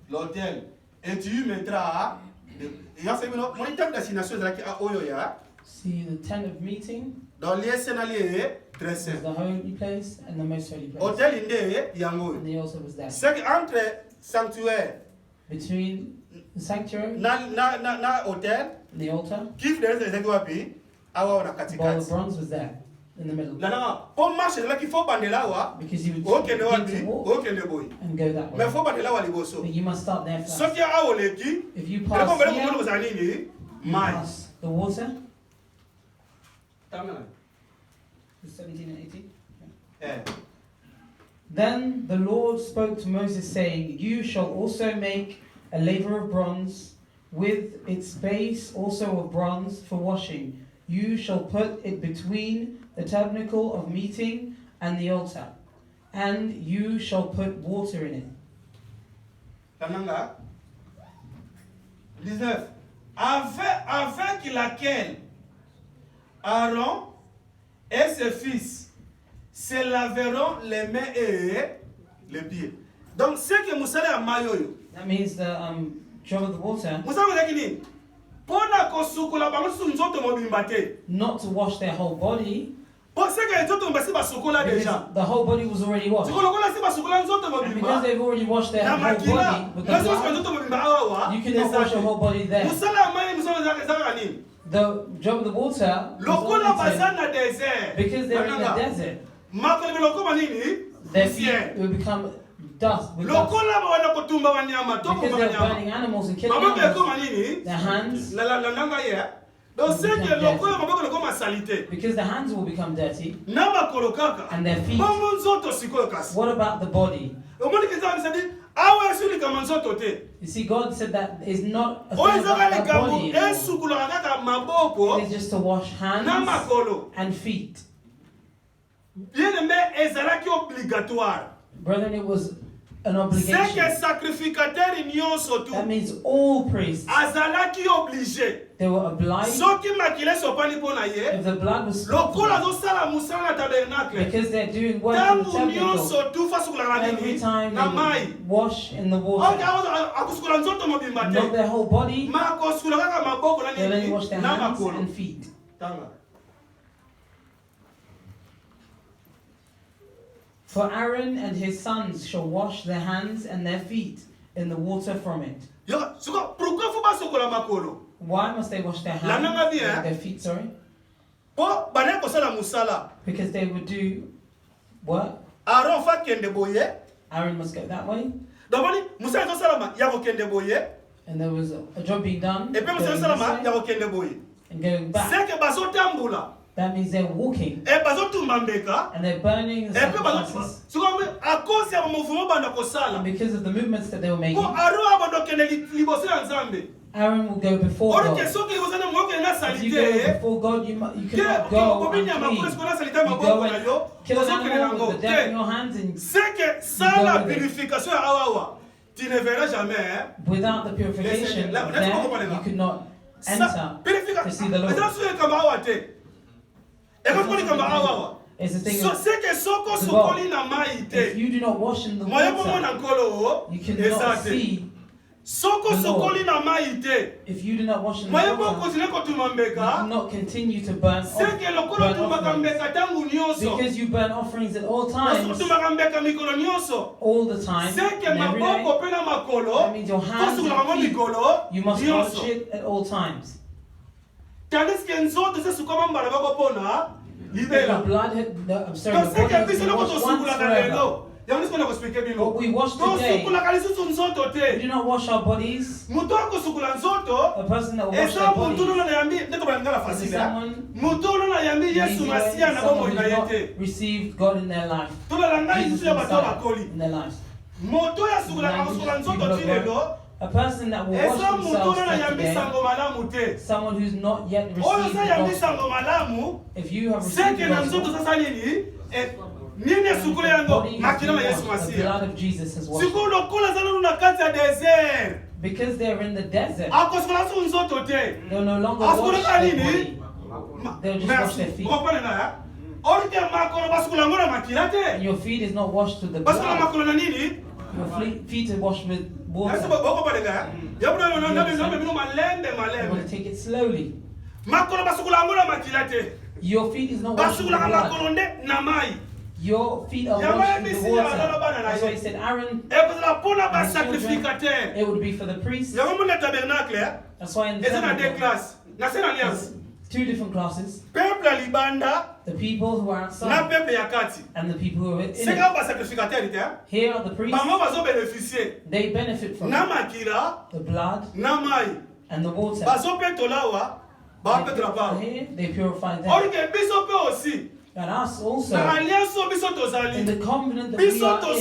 Speaker 1: l'autel. Et tu mettras.
Speaker 2: See the tent of meeting,
Speaker 1: dans lieu scénario très
Speaker 2: is
Speaker 1: saint.
Speaker 2: the holy place and the most holy place.
Speaker 1: Hôtel inde yango.
Speaker 2: And the altar was there.
Speaker 1: C'est entre sanctuaire
Speaker 2: Between the sanctuary
Speaker 1: na hôtel
Speaker 2: and the altar,
Speaker 1: qui fait des wapi awa na
Speaker 2: the bowl of
Speaker 1: katikati.
Speaker 2: bronze was there in the middle.
Speaker 1: Là pour marcher là qu'il faut bandela wa.
Speaker 2: Because you would
Speaker 1: OK ne
Speaker 2: begin
Speaker 1: wapi,
Speaker 2: to walk
Speaker 1: OK ne boy.
Speaker 2: and go that
Speaker 1: Mais
Speaker 2: way.
Speaker 1: faut bandela wa liboso.
Speaker 2: But you must start there first.
Speaker 1: Sauf qu'il y a oleki,
Speaker 2: If you
Speaker 1: le
Speaker 2: pass
Speaker 1: combien
Speaker 2: here,
Speaker 1: de vous anini
Speaker 2: you
Speaker 1: mai.
Speaker 2: pass the water,
Speaker 1: Tamana.
Speaker 2: 17 and 18.
Speaker 1: Eh.
Speaker 2: Then the Lord spoke to Moses, saying, you shall also make a laver of bronze, with its base also of bronze for washing. You shall put it between the tabernacle of meeting and the altar, and you shall put water in it.
Speaker 1: Tananga. 19. Avec laquelle Aaron et ses fils se laveront les mains et les pieds. Donc, ce que Moussa a maillot,
Speaker 2: That means the jar of the water,
Speaker 1: Moussa vous a dit, pona kosukula bango sunzoto mobimbate.
Speaker 2: not to wash their whole body,
Speaker 1: Parce que nzoto mbasi basukula déjà.
Speaker 2: because the whole body was already washed.
Speaker 1: Sikolokola si basukula nzoto
Speaker 2: And because
Speaker 1: mobimba.
Speaker 2: they've already washed their
Speaker 1: Na
Speaker 2: whole
Speaker 1: makila,
Speaker 2: body with the
Speaker 1: nzoto
Speaker 2: blood,
Speaker 1: nzoto mobimba awa.
Speaker 2: you cannot wash your whole body there.
Speaker 1: Moussa la maille Moussa za nini?
Speaker 2: The jar of the water was
Speaker 1: Lokola
Speaker 2: only to-
Speaker 1: bazana désert.
Speaker 2: because they're in the
Speaker 1: Tananga.
Speaker 2: desert.
Speaker 1: Makolo lokoma nini?
Speaker 2: Their feet
Speaker 1: Poussière.
Speaker 2: will become dust with dust.
Speaker 1: Lokola bawana kotumba wanyama, toko
Speaker 2: Because they're
Speaker 1: wanyama.
Speaker 2: burning animals and killing
Speaker 1: Maboko
Speaker 2: animals.
Speaker 1: ekoma nini?
Speaker 2: Their hands,
Speaker 1: La nanga ye. Donc c'est que lokola maboko ekoma salité.
Speaker 2: because the hands will become dirty,
Speaker 1: Na makolo kaka.
Speaker 2: and their feet.
Speaker 1: Bongo nzoto sikoyo kasi.
Speaker 2: What about the body?
Speaker 1: Omoni kiza misadi awa esuli kama nzoto te.
Speaker 2: You see, God said that is not a
Speaker 1: Oyo
Speaker 2: thing
Speaker 1: ezaka
Speaker 2: about the
Speaker 1: likambo
Speaker 2: body anymore.
Speaker 1: esukula kaka maboko
Speaker 2: It is just to wash
Speaker 1: na
Speaker 2: hands
Speaker 1: makolo.
Speaker 2: and feet.
Speaker 1: Bien aimé ezalaki obligatoire.
Speaker 2: Brethren, it was an
Speaker 1: C'est
Speaker 2: obligation.
Speaker 1: que sacrificateur nyonso tu
Speaker 2: That means all priests,
Speaker 1: azalaki obligé.
Speaker 2: they were obliged,
Speaker 1: Soki makile sopani pona ye.
Speaker 2: if the blood was
Speaker 1: Lokola zosala musala na tabernacle.
Speaker 2: because they're doing work in the
Speaker 1: Tangu
Speaker 2: tabernacle.
Speaker 1: nyonso tu fasukula na
Speaker 2: Every
Speaker 1: nini?
Speaker 2: time
Speaker 1: Na
Speaker 2: they
Speaker 1: mai.
Speaker 2: would wash in the
Speaker 1: Ok,
Speaker 2: water,
Speaker 1: akusukula nzoto mobimba
Speaker 2: not
Speaker 1: te.
Speaker 2: their whole body,
Speaker 1: Ma kosukula kaka maboko na
Speaker 2: they only
Speaker 1: nini?
Speaker 2: wash their
Speaker 1: Na
Speaker 2: hands
Speaker 1: makolo.
Speaker 2: and feet.
Speaker 1: Tanga.
Speaker 2: For Aaron and his sons shall wash their hands and their feet in the water from it.
Speaker 1: Yo, suka pourquoi faut pas sukola makolo?
Speaker 2: Why must they wash their
Speaker 1: La nanga
Speaker 2: hands
Speaker 1: bien,
Speaker 2: and their feet, sorry?
Speaker 1: Po bana kosala musala.
Speaker 2: Because they would do what?
Speaker 1: Aaron fa kende boye.
Speaker 2: Aaron must go that way,
Speaker 1: Domani musa zosala ma ya ko kende boye.
Speaker 2: and there was a job being done
Speaker 1: Et puis
Speaker 2: going
Speaker 1: musa
Speaker 2: this
Speaker 1: zosala ma
Speaker 2: way
Speaker 1: ya ko kende boye.
Speaker 2: and going back.
Speaker 1: C'est que bazotambula.
Speaker 2: That means they're walking
Speaker 1: E bazotumba mbeka.
Speaker 2: and they're burning the
Speaker 1: Et puis
Speaker 2: sacrifices.
Speaker 1: suka à cause ya mouvement banda
Speaker 2: And
Speaker 1: kosala.
Speaker 2: because of the movements that they were
Speaker 1: Ko
Speaker 2: making,
Speaker 1: Aaron abando kende liboso ya Nzambe.
Speaker 2: Aaron will go before
Speaker 1: Oro ke
Speaker 2: God.
Speaker 1: soki liboso na mwoko na
Speaker 2: If you go
Speaker 1: salite.
Speaker 2: before God, you
Speaker 1: Ke
Speaker 2: cannot go
Speaker 1: ko binya makuru
Speaker 2: unclean.
Speaker 1: sko na salite
Speaker 2: You
Speaker 1: maboko
Speaker 2: go
Speaker 1: na
Speaker 2: and
Speaker 1: yo.
Speaker 2: kill an
Speaker 1: Ozokele
Speaker 2: animal with the dirt in
Speaker 1: nango.
Speaker 2: your hands, and
Speaker 1: C'est que sans la
Speaker 2: go with it.
Speaker 1: purification ya awawa, tu ne verras jamais. Hein?
Speaker 2: without the purification
Speaker 1: Let's
Speaker 2: there,
Speaker 1: go over
Speaker 2: you
Speaker 1: there.
Speaker 2: could not
Speaker 1: Sa
Speaker 2: enter to see the
Speaker 1: purification.
Speaker 2: Lord.
Speaker 1: Eza suye kama awa te. Eko koni kama awawa.
Speaker 2: It's the thing
Speaker 1: So
Speaker 2: of,
Speaker 1: c'est que soko
Speaker 2: the
Speaker 1: sokoli
Speaker 2: God.
Speaker 1: na mai
Speaker 2: if
Speaker 1: te.
Speaker 2: you do not wash in the
Speaker 1: Moye pomo
Speaker 2: water,
Speaker 1: na nkolo
Speaker 2: you cannot
Speaker 1: eza te.
Speaker 2: see.
Speaker 1: Soko
Speaker 2: the Lord.
Speaker 1: sokoli na mai te.
Speaker 2: If you do not wash in the
Speaker 1: Moye po
Speaker 2: water,
Speaker 1: continue kotuma
Speaker 2: you
Speaker 1: mbeka.
Speaker 2: cannot continue to burn,
Speaker 1: C'est que lokolo
Speaker 2: burn
Speaker 1: tumaka
Speaker 2: offerings.
Speaker 1: mbeka tangu nyonso.
Speaker 2: Because you burn offerings at all times,
Speaker 1: Tumaka mbeka mikolo nyonso.
Speaker 2: all the time,
Speaker 1: C'est que
Speaker 2: and every day.
Speaker 1: maboko pe na makolo.
Speaker 2: That means your hands
Speaker 1: Fosu
Speaker 2: and
Speaker 1: kama
Speaker 2: feet,
Speaker 1: mikolo.
Speaker 2: you must wash
Speaker 1: nyonso.
Speaker 2: it at all times.
Speaker 1: Tandis que nzoto se sukoma mbala bako pona.
Speaker 2: The
Speaker 1: Libela.
Speaker 2: blood, I'm sorry,
Speaker 1: Donc
Speaker 2: the
Speaker 1: c'est
Speaker 2: body
Speaker 1: que
Speaker 2: has
Speaker 1: biso
Speaker 2: been
Speaker 1: loko
Speaker 2: washed once
Speaker 1: tosukula
Speaker 2: forever.
Speaker 1: lelo.
Speaker 2: What we wash today, we do not wash our bodies. A person that will wash their bodies is someone who has not received God in their life. Jesus Himself in their lives. A person that will wash themselves today, someone who's not yet received the gospel. If you have received the gospel, the blood of Jesus has washed them. Because they're in the desert, they'll no longer wash their body. They'll just wash their feet. And your feet is not washed with the blood. Your feet are washed with water. You want to take it slowly. Your feet is not washed with the blood. Your feet are washed with the water. That's why he said, Aaron, it would be for the priests. That's why in the tabernacle, there's two different classes. The people who are outside and the people who are in it. Here are the priests. They benefit from the blood and the water. Here, they purify them. And us also, in the covenant that we are in,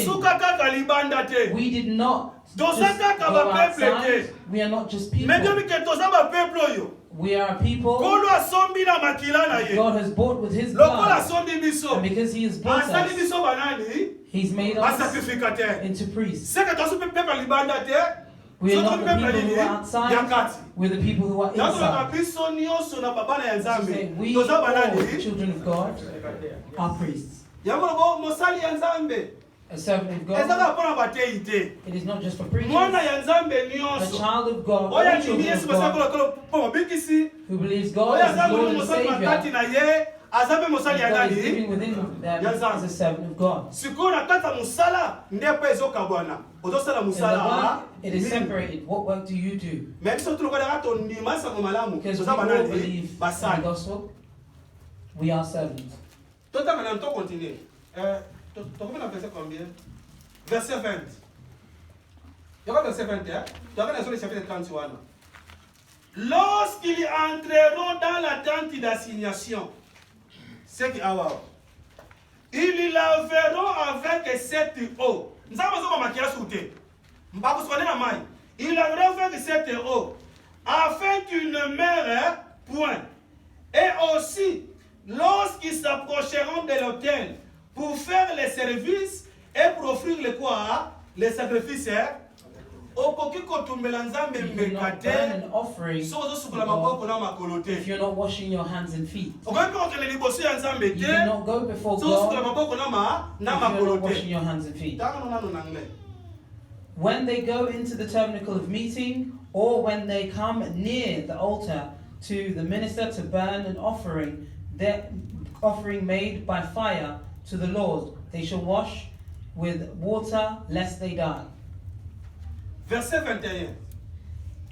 Speaker 2: we did not just go outside. We are not just people. We are a people God has bought with His blood. And because He has bought us, He's made us into priests. We are not the people who are outside, we're the people who are inside. We, all the children of God, are priests. A servant of God, it is not just for preachers. A child of God, all children of God, who believes God as Lord and Savior, God is living within them as a servant of God. In the work, it is separated. What work do you do? Because we all believe in the gospel. We are servants.
Speaker 1: Verset 20. Il y a verset 21. Tu regardes sur le chapitre 31. Lorsqu'ils entreront dans la tente d'assignation, c'est qui a ils laveront avec cette eau. Nous avons besoin de maquiller sous thé. Ils laveront avec cette eau, afin qu'ils ne meurent point. Et aussi, lorsqu'ils s'approcheront de l'autel pour faire les services et pour offrir le quoi? Les sacrifices. If you're not washing your hands and feet, you do not go before God if you're not washing your hands and feet. When they go into the tabernacle of meeting, or when they come near the altar to the minister to burn an offering, their offering made by fire to the Lord, they shall wash with water lest they die. Verset 21.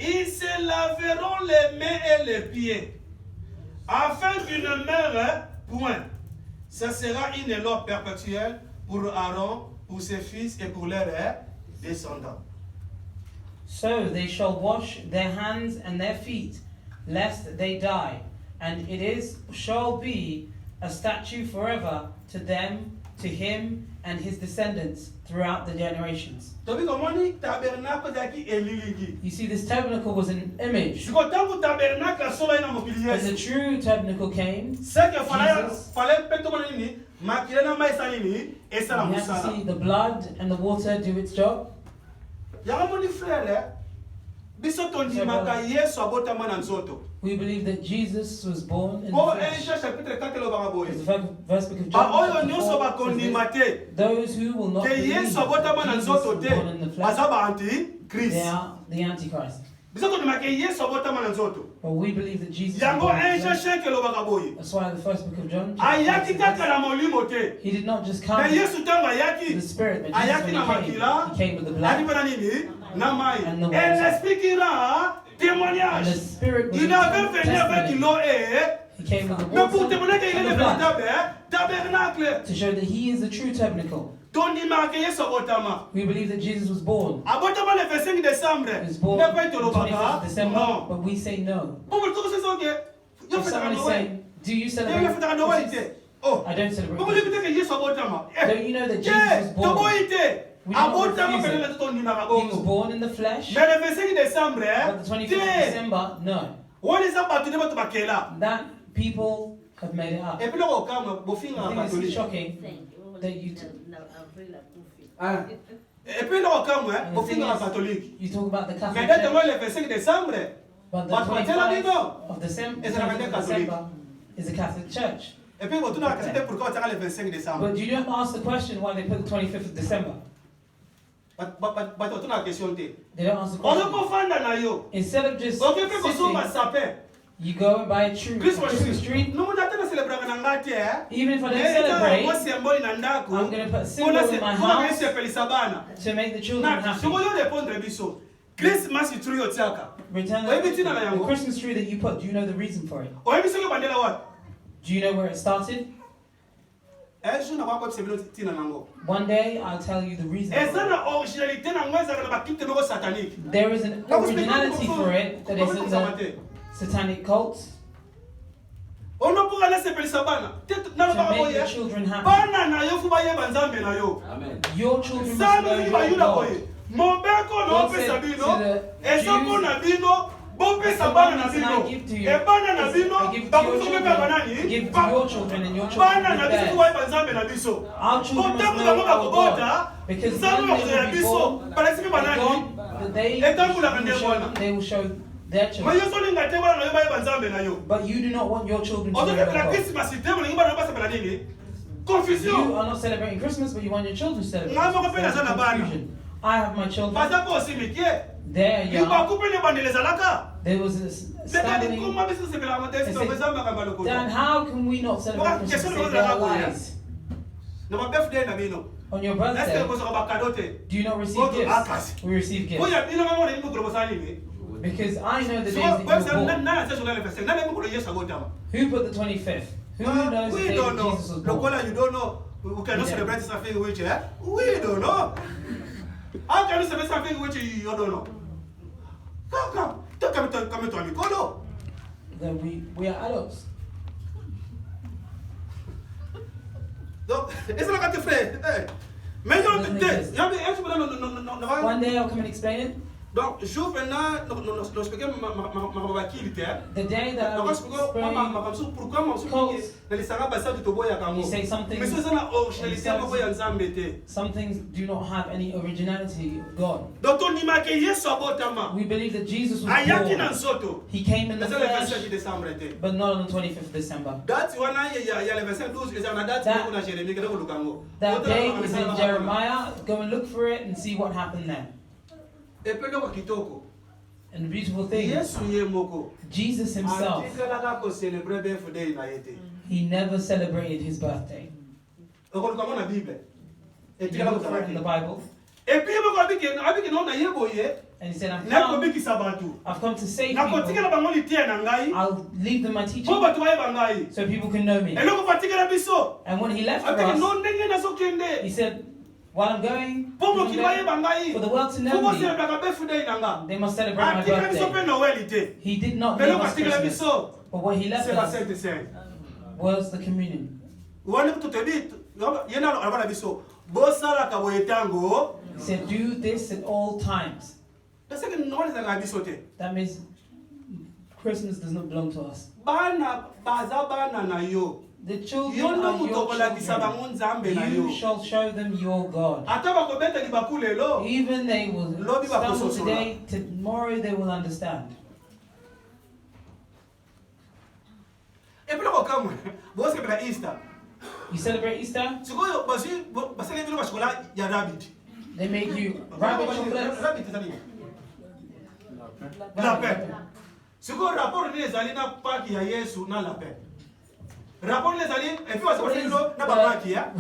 Speaker 1: Ils se laveront les mains et les pieds, afin qu'ils ne meurent point. Ce sera une loi perpétuelle pour Aaron, pour ses fils et pour leurs descendants. So they shall wash their hands and their feet, lest they die. And shall be a statute forever to them, to him and his descendants throughout the generations. You see, this tabernacle was an image. When the true tabernacle came, Jesus, you have to see the blood and the water do its job. We believe that Jesus was born in the flesh. The verse book of John, those who will not believe that Jesus was born in the flesh, they are the Antichrist. But we believe that Jesus was born in the flesh. That's why the first book of John, he did not just come with the Spirit, but Jesus, when he came with the blood and the water. And the Spirit was
Speaker 2: He came with the
Speaker 1: Mais pour
Speaker 2: water
Speaker 1: témoigner qu'il est
Speaker 2: and
Speaker 1: le
Speaker 2: the blood
Speaker 1: véritable tabernacle.
Speaker 2: to show that He is the true tabernacle.
Speaker 1: Donc il m'a accueilli sur Botama.
Speaker 2: We believe that Jesus was born.
Speaker 1: À Botama le 25 décembre.
Speaker 2: He was born
Speaker 1: Ne
Speaker 2: on
Speaker 1: pas être
Speaker 2: the
Speaker 1: le
Speaker 2: 25th
Speaker 1: baba.
Speaker 2: of December,
Speaker 1: Non.
Speaker 2: but we say no.
Speaker 1: Pour le tout c'est ça que.
Speaker 2: If someone is saying, do you
Speaker 1: Il
Speaker 2: celebrate
Speaker 1: a fait un Noël.
Speaker 2: Christmas?
Speaker 1: Oh.
Speaker 2: I don't celebrate
Speaker 1: Pourquoi il
Speaker 2: Christmas.
Speaker 1: dit que Jésus est Botama?
Speaker 2: Don't you know that Jesus was born? We do
Speaker 1: À
Speaker 2: not
Speaker 1: Botama
Speaker 2: refuse
Speaker 1: peut
Speaker 2: it.
Speaker 1: être ton numéro.
Speaker 2: He was born in the flesh,
Speaker 1: Mais le 25 décembre.
Speaker 2: but the 25th of December, no.
Speaker 1: On les a battus de votre bakela.
Speaker 2: That people have made it up.
Speaker 1: Et puis là au camp, bon film
Speaker 2: I think it's
Speaker 1: catholique.
Speaker 2: shocking that you
Speaker 1: Et puis là au camp,
Speaker 2: and
Speaker 1: bon
Speaker 2: the thing
Speaker 1: film
Speaker 2: is,
Speaker 1: catholique.
Speaker 2: you talk about the
Speaker 1: Mais
Speaker 2: Catholic
Speaker 1: dès
Speaker 2: Church,
Speaker 1: le 25 décembre.
Speaker 2: but the
Speaker 1: But
Speaker 2: 25th of December,
Speaker 1: It's a Catholic.
Speaker 2: December is a Catholic church.
Speaker 1: Et puis vous tournez à la pourquoi on a le 25 décembre.
Speaker 2: But you don't ask the question why they put the 25th of December.
Speaker 1: But on a question.
Speaker 2: They don't ask the
Speaker 1: On ne
Speaker 2: question.
Speaker 1: peut pas faire na
Speaker 2: Instead of just
Speaker 1: OK, puis qu'on
Speaker 2: sitting,
Speaker 1: soit sapin.
Speaker 2: you go and buy a Christmas tree.
Speaker 1: Nous on attend célébrer na ngati
Speaker 2: Even if I don't
Speaker 1: Moi
Speaker 2: celebrate,
Speaker 1: symbole na ndako.
Speaker 2: I'm going to put a symbol in my house to make the children
Speaker 1: Na
Speaker 2: happy.
Speaker 1: siko yo répondre biso. Christmas tree otiaka.
Speaker 2: Return the Christmas tree that you put, do you know the reason for it?
Speaker 1: Oyebi siko bandela wapi?
Speaker 2: Do you know where it started?
Speaker 1: Ejo na kwako tsebelo tina nango.
Speaker 2: One day I'll tell you the reason for
Speaker 1: Eza
Speaker 2: it.
Speaker 1: na originalité na ngweza na bakite moko satanique.
Speaker 2: There is an originality for it that is in the satanic cults
Speaker 1: Ono pour aller sepelisa bana. Na
Speaker 2: to
Speaker 1: ba
Speaker 2: make
Speaker 1: boye.
Speaker 2: the children happy.
Speaker 1: Bana na yo fu ba ye banzambe na yo.
Speaker 3: Amen.
Speaker 2: Your children must
Speaker 1: Sana
Speaker 2: know
Speaker 1: ni ba
Speaker 2: your
Speaker 1: yuda
Speaker 2: God.
Speaker 1: boye. Mobeko no
Speaker 2: God
Speaker 1: pesa
Speaker 2: said
Speaker 1: bino.
Speaker 2: to the
Speaker 1: Eza
Speaker 2: Jews,
Speaker 1: na bino. Bo
Speaker 2: "That's
Speaker 1: pesa
Speaker 2: the
Speaker 1: bana na
Speaker 2: one reason
Speaker 1: bino.
Speaker 2: I give to you.
Speaker 1: E bana na bino.
Speaker 2: I give it
Speaker 1: Ba
Speaker 2: to your
Speaker 1: kutume
Speaker 2: children.
Speaker 1: ba banani.
Speaker 2: Give it to your children and your children
Speaker 1: Bana na
Speaker 2: give
Speaker 1: biso
Speaker 2: theirs."
Speaker 1: wa banzambe na biso.
Speaker 2: Our children must
Speaker 1: Botango
Speaker 2: know
Speaker 1: bango
Speaker 2: our
Speaker 1: bakobota.
Speaker 2: God. Because
Speaker 1: Nzambe
Speaker 2: when they
Speaker 1: bakozela
Speaker 2: will be
Speaker 1: biso.
Speaker 2: born,
Speaker 1: Balesi
Speaker 2: the
Speaker 1: banani.
Speaker 2: God that they
Speaker 1: Etambula
Speaker 2: will
Speaker 1: kande
Speaker 2: show,
Speaker 1: bwana.
Speaker 2: they will show their
Speaker 1: Ma
Speaker 2: children.
Speaker 1: yo solinga te bana na yo ba ye banzambe na yo.
Speaker 2: But you do not want your children to know
Speaker 1: Ozo
Speaker 2: your
Speaker 1: ke la
Speaker 2: God.
Speaker 1: Christmas te mo lingi bana ba sepela nini?
Speaker 2: You
Speaker 1: Confusion.
Speaker 2: are not celebrating Christmas, but you want your children to celebrate.
Speaker 1: Nga moko pe
Speaker 2: There's
Speaker 1: naza na bana.
Speaker 2: confusion. I have my children.
Speaker 1: Baza po simike.
Speaker 2: They're
Speaker 1: Yo ba
Speaker 2: young.
Speaker 1: coupe ne bandele zalaka.
Speaker 2: There was a
Speaker 1: Betani
Speaker 2: standing.
Speaker 1: kuma biso sepela mo te
Speaker 2: They
Speaker 1: so
Speaker 2: said,
Speaker 1: bezamba ka baloko.
Speaker 2: Dan, how can we not celebrate Christmas? Say their lies.
Speaker 1: Na ba birthday na bino.
Speaker 2: On your
Speaker 1: Est-ce
Speaker 2: birthday,
Speaker 1: que vous avez cadeau te?
Speaker 2: do you not receive
Speaker 1: Go to Akas.
Speaker 2: gifts? We receive gifts.
Speaker 1: Oya bino mama ne mukuro bosani.
Speaker 2: Because I know the
Speaker 1: So
Speaker 2: days that
Speaker 1: what's
Speaker 2: you were born.
Speaker 1: na se jola le feste. Na ne mukuro yesa gotama.
Speaker 2: Who put the 25th? Who knows the
Speaker 1: We
Speaker 2: day
Speaker 1: don't
Speaker 2: that
Speaker 1: know.
Speaker 2: Jesus was born?
Speaker 1: Lokola you don't know. We cannot
Speaker 2: Yeah.
Speaker 1: celebrate something which we don't know. How can you celebrate something which you don't know? Come. Come to Mikolo.
Speaker 2: That we are adults.
Speaker 1: Donc, est-ce que tu frère? Mais
Speaker 2: One day I'll come and explain it.
Speaker 1: donc, jour maintenant, nous expliquons ma militaire.
Speaker 2: The day that I
Speaker 1: Donc,
Speaker 2: will
Speaker 1: expliquons pourquoi mon
Speaker 2: Cults.
Speaker 1: les sarabes basa du tobo ya kango.
Speaker 2: You say something-
Speaker 1: Mais ça na originalité moko ya nzambe te.
Speaker 2: some things do not have any originality of God.
Speaker 1: Donc on imake Yesu abotama.
Speaker 2: We believe that Jesus was
Speaker 1: Ayaki na
Speaker 2: born.
Speaker 1: nsoto.
Speaker 2: He came in the
Speaker 1: C'est le 25
Speaker 2: flesh,
Speaker 1: décembre te.
Speaker 2: but not on the 25th of December.
Speaker 1: Date wana ya le 25 12 eza na date
Speaker 2: That-
Speaker 1: moko na Jérémie ke ko lukango.
Speaker 2: That day is in Jeremiah. Go and look for it and see what happened there.
Speaker 1: Et puis loko kitoko.
Speaker 2: And the beautiful thing,
Speaker 1: Yesu ye moko.
Speaker 2: Jesus himself,
Speaker 1: Atikala ko célébrer birthday na yete.
Speaker 2: he never celebrated his birthday.
Speaker 1: Oko lukango na Bible. Et
Speaker 2: You look for it in the Bible,
Speaker 1: Et puis moko abiki no na yeboye.
Speaker 2: and he said,
Speaker 1: Na ko biki sabatu.
Speaker 2: I've come to save
Speaker 1: Na
Speaker 2: people.
Speaker 1: kotikala bango litie na ngai.
Speaker 2: I'll leave them my
Speaker 1: Po
Speaker 2: teaching
Speaker 1: batu ba ngai.
Speaker 2: so people can know me.
Speaker 1: Eloko patikala biso.
Speaker 2: And when he left for
Speaker 1: Abiki no
Speaker 2: us,
Speaker 1: ndenge na sokende.
Speaker 2: he said, while I'm going,
Speaker 1: Po mo kibaye bangai.
Speaker 2: for the world to
Speaker 1: Po
Speaker 2: know
Speaker 1: mo
Speaker 2: me,
Speaker 1: célébrer ka birthday na nga.
Speaker 2: they must celebrate my
Speaker 1: Atikala biso pe
Speaker 2: birthday.
Speaker 1: Noël ite.
Speaker 2: He did not
Speaker 1: Mais
Speaker 2: leave
Speaker 1: loko
Speaker 2: us
Speaker 1: patikala
Speaker 2: Christmas,
Speaker 1: biso.
Speaker 2: but what he left
Speaker 1: C'est la
Speaker 2: us
Speaker 1: Sainte Sainte.
Speaker 2: was the communion.
Speaker 1: Wani kutu tebi yena alabala biso. Bosala ka boye tango.
Speaker 2: He said, do this at all times.
Speaker 1: Parce que Noël za nga biso te.
Speaker 2: That means Christmas does not belong to us.
Speaker 1: Bana baza bana na yo.
Speaker 2: The children
Speaker 1: Yo no
Speaker 2: are your
Speaker 1: mutokolakisa bango
Speaker 2: children.
Speaker 1: nzambe na
Speaker 2: You
Speaker 1: yo.
Speaker 2: shall show them your God.
Speaker 1: Ata bakobeta libaku lelo.
Speaker 2: Even they will
Speaker 1: Lobby
Speaker 2: stumble
Speaker 1: bakososola.
Speaker 2: today, tomorrow they will understand.
Speaker 1: Et puis loko kamwe. Bo célébrer Easter.
Speaker 2: You celebrate Easter,
Speaker 1: Sikoyo basele bino bashokola ya rabbit.
Speaker 2: they make you rabbit chocolates.
Speaker 1: Rabbit ezali. Lapin. Sikoyo rapport ni ezali na paki ya Yesu na lapin. Rapport ni ezali et puis basele bino na paki ya.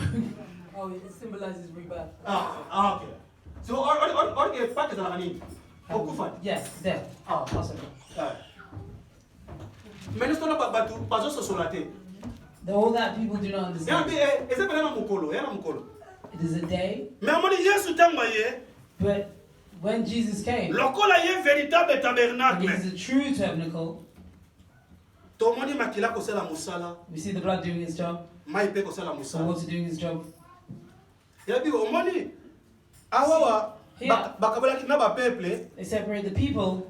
Speaker 4: Oh, it symbolizes rebirth.
Speaker 1: Okay. So or ke paki ezala nini? Okufa.
Speaker 2: Yes, death.
Speaker 1: Ah.
Speaker 2: Awesome.
Speaker 1: Mais nous sommes pas sur la tête.
Speaker 2: All that people do not understand. It is a day. But when Jesus came, it is a true tabernacle. We see the blood doing its job, the water doing its job. Here, they separate the people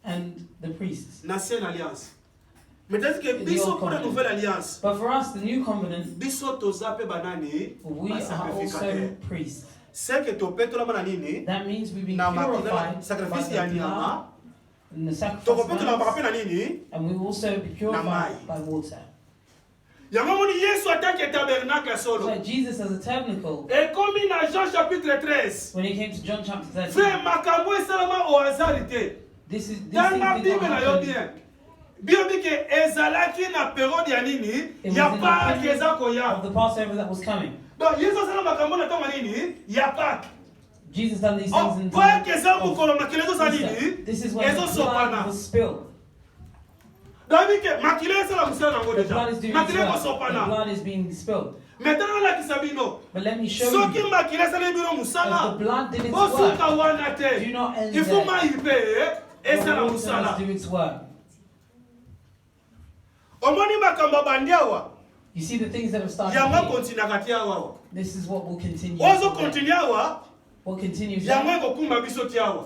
Speaker 2: and the priests. But for us, the new covenant, we are also priests. That means we've been purified by the blood and the sacrifice, and we will also be purified by water. So Jesus as a tabernacle, when he came to John chapter 13, this is not happen. It was of the Passover that was coming. Jesus done these things in time. This is when the blood was spilled. The blood is doing its work. The blood is being spilled. But let me show you, if the blood did its work, do not end there. The water must do its work. You see the things that have started here. This is what will continue. What continues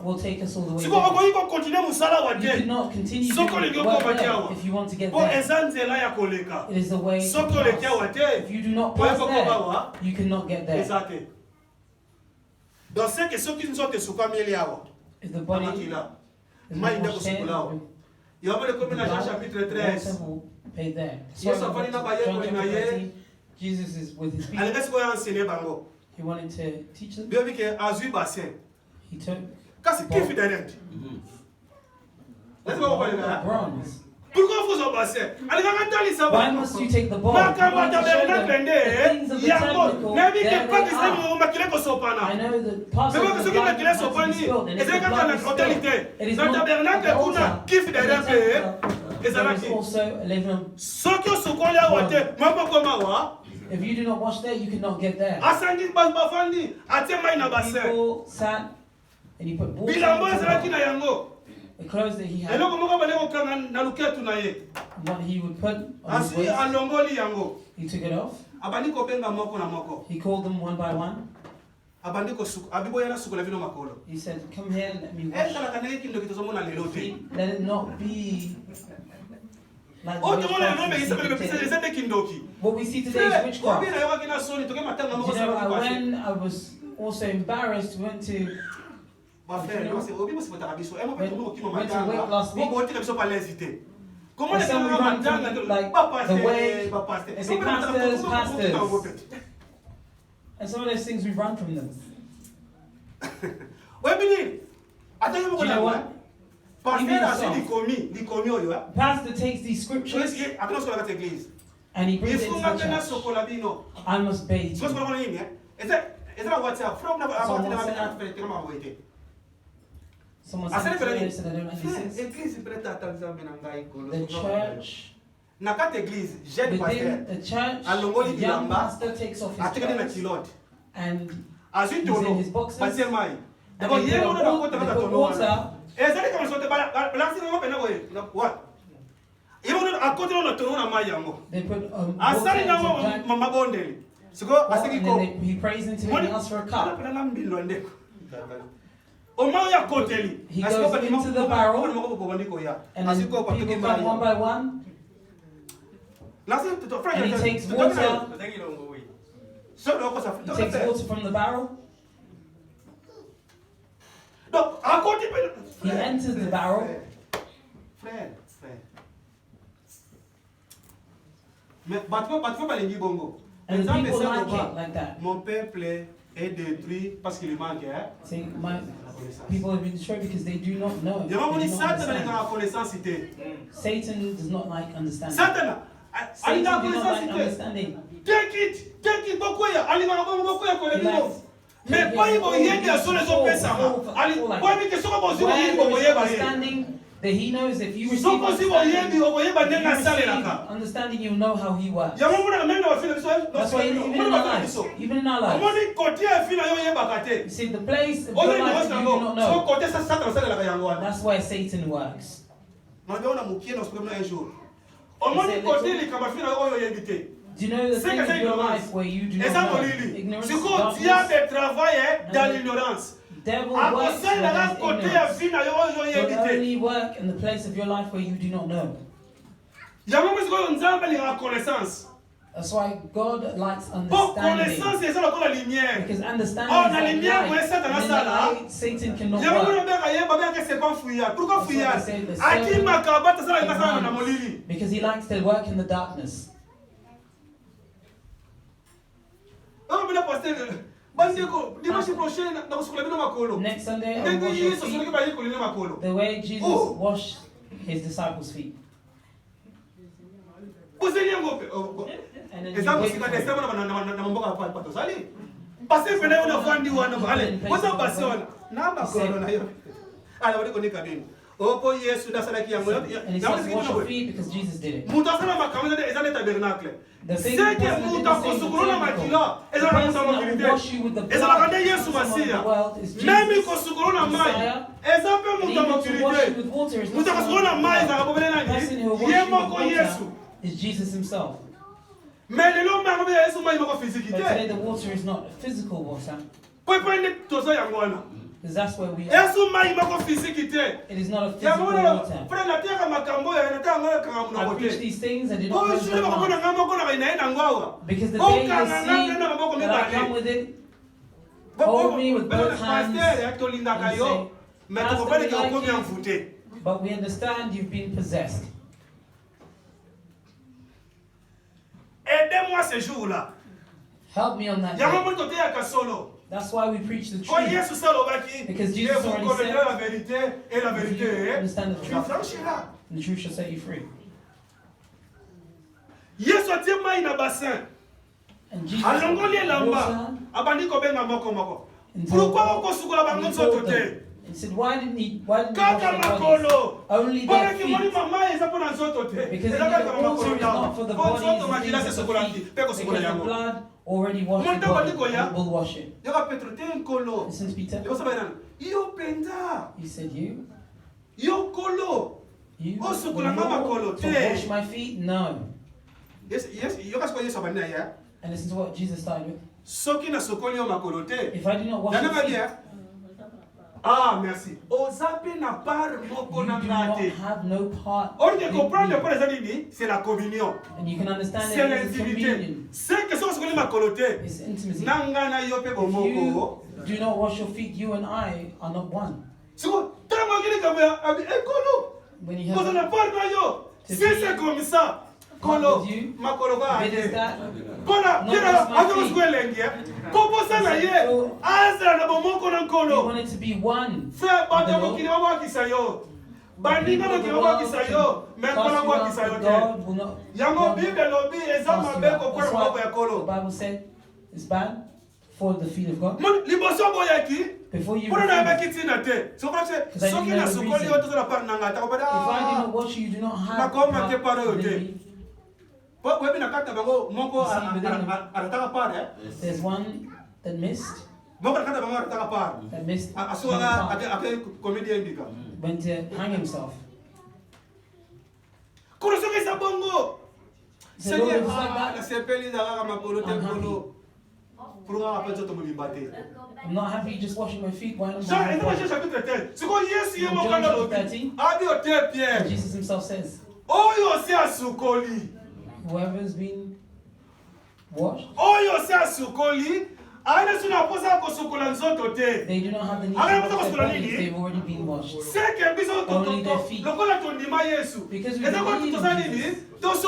Speaker 2: will take us all the way down. You cannot continue doing work there if you want to get there. It is the way to pass. If you do not pass there, you cannot get there. If the body is not washed there, pay there. John chapter 13, Jesus is with his people. He wanted to teach them. He took bronze. Why must you take the bowl? The things of the tabernacle, there they are. I know the Passover was blood had to be spilled, and if the blood is spilled, it is not at the altar. There is also a living bond. If you do not wash there, you cannot get there. People sat and he put water into the clothes that he had. And what he would put on his waist, he took it off. He called them one by one. He said, come here, let me wash your feet. Let it not be like what we see today is witchcraft. You know, when I was also embarrassed, went to weight last week. And some we run from, like, the way, and say pastors. And some of those things we run from them. Do you know what? Pastor takes these scriptures and he brings it into the church. I must bathe you. Someone said to me, I said, I don't like this. The church, within the church, the young pastor takes off his clothes and he's in his boxers and they put water. They put and then he prays into it and asks for a cup. He goes into the barrel and then people come one by one and he takes water. He takes water from the barrel. He enters the barrel. And the people like it like that. See, my people have been destroyed because they do not know. They do not understand. Satan does not like understanding. Satan does not like understanding.
Speaker 1: Take it.
Speaker 2: Understanding that he knows if you receive understanding, you know how he works. That's why even in our lives, you see the place of your life that you do not know. That's why Satan works. Do you know the things of your life where you do not know? Ignorance, darkness. Devil works when there's ignorance. Will only work in the place of your life where you do not know. That's why God likes understanding. Because understanding is like light. And in the light, Satan cannot work. Because he likes to work in the darkness. Next Sunday, I will wash your feet the way Jesus washed his disciples' feet. And then you wait and he says, wash your feet because Jesus did it. The thing that wash you with the blood of the world is Jesus. Messiah. Even to wash you with water is not someone with the person who will wash you with water is Jesus himself. But today the water is not physical water. Because that's where we are. It is not a physical water. I preach these things and did not know them not. Because the day you see that I come with it, hold me with both hands and say, Pastor, we like you, but we understand you've been possessed. Help me on that day. That's why we preach the truth. Because Jesus already said, if you understand the truth, the truth shall set you free. And Jesus he said, why didn't he wash their bodies? Only their feet. Because the altar is not for the bodies, it's for the feet. Because the blood already washed the body, will wash it. Listen to Peter. He said, you? You will wash my feet? No. And listen to what Jesus started with. If I do not wash your feet,
Speaker 1: ah, merci. You
Speaker 2: do not have no part.
Speaker 1: C'est la communion.
Speaker 2: And you can understand
Speaker 1: C'est
Speaker 2: it as communion. It's intimacy. If you do not wash your feet, you and I are not one. When you have with you, it is that not just my feet. We want it to be one. God will not. The Bible said it's bad for the feet of God. Before you receive it. If I do not wash you, you do not have power within me. There's one that missed. That missed. Went to hang himself. So Lord, it's like that. I'm not happy just washing my feet. Why not? Jesus himself says, whoever has been washed, they do not have the need to wash their bodies. They've already been washed. Only their feet. Because we believe in Jesus.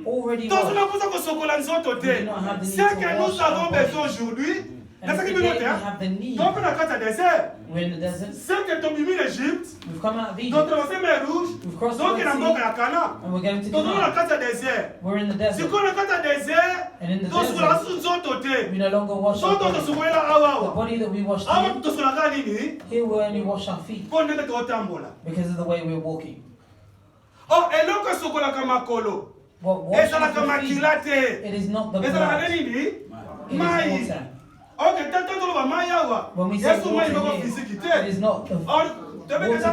Speaker 2: Already washed. We do not have the need to wash our bodies. And today we have the need. We're in the desert. We've come out of Egypt. We've crossed the Red Sea. And we're going to Canaan. We're in the desert. And in the desert, we no longer wash our body. The body that we washed here we only wash our feet because of the way we're walking. What washes the feet? It is not the blood. It is water. When we say water here, it is not the water that we see.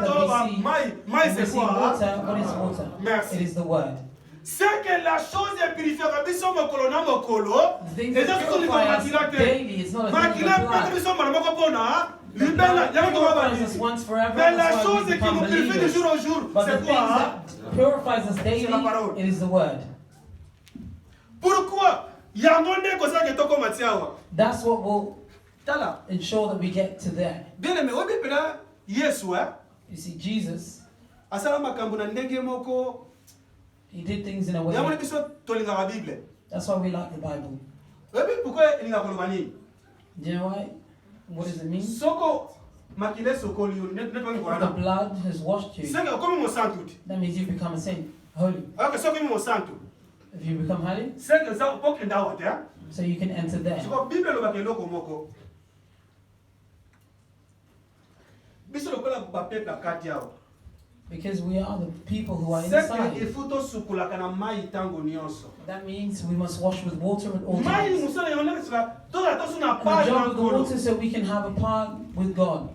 Speaker 2: When we see water, what is water? It is the word.
Speaker 1: C'est que la chose est purifiée. Biso mokolo na mokolo.
Speaker 2: The things that purify us daily is not a thing of the blood. It purifies us once forever. That's why we become believers. But the things that purifies us daily, it is the word.
Speaker 1: Pourquoi?
Speaker 2: That's what will ensure that we get to there. You see, Jesus, he did things in a way. That's why we like the Bible. Do you know why? What does it mean? The blood has washed you. That means you become a saint, holy. If you become holy, so you can enter there. Because we are the people who are inside. That means we must wash with water at all times. And the job of the water so we can have a part with God.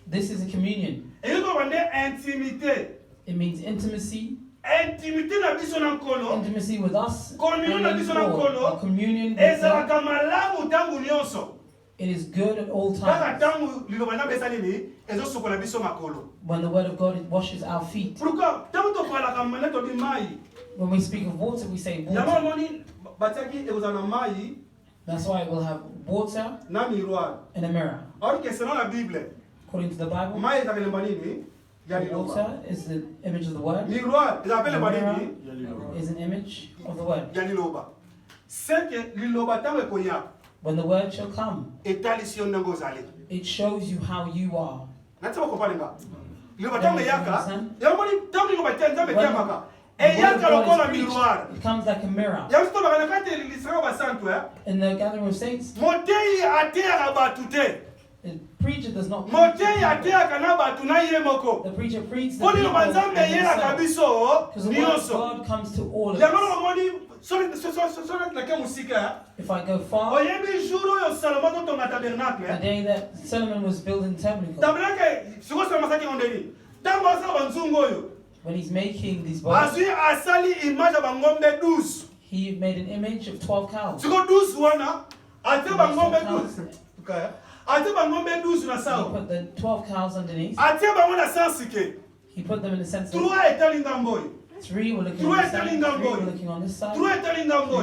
Speaker 2: This is a communion. It means intimacy. Intimacy with us. Or communion with God. It is good at all times. When the word of God washes our feet. When we speak of water, we say water. That's why we'll have water and a mirror. According to the Bible, water is the image of the word. The mirror is an image of the word. When the word shall come, it shows you how you are. It comes like a mirror. In the gathering of saints, the preacher does not preach. The preacher preaches the people because the word of God comes to all of us. If I go far, the day that Solomon was building the tabernacle, when he's making these bowls, he made an image of 12 cows. He put the 12 cows underneath. He put them in the center. 3 were looking on this side, 3 were looking on this side, 3 were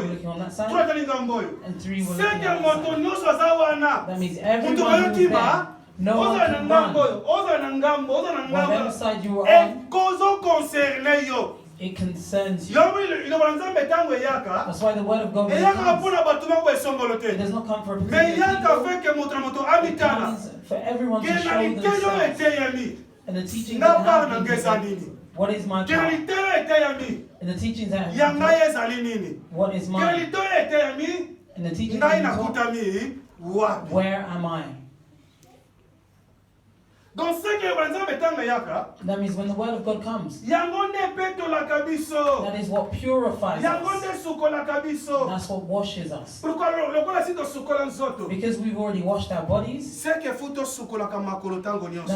Speaker 2: looking on that side, and 3 were looking on that side. That means everyone who was there, no one can run. Whatever side you are on, it concerns you. That's why the word of God comes. It does not come for a particular people. It comes for everyone to show themselves. And the teachings that have been what is my part? And the teachings that have what is mine? And the teachings that where am I? That means when the word of God comes, that is what purifies us. That's what washes us. Because we've already washed our bodies, that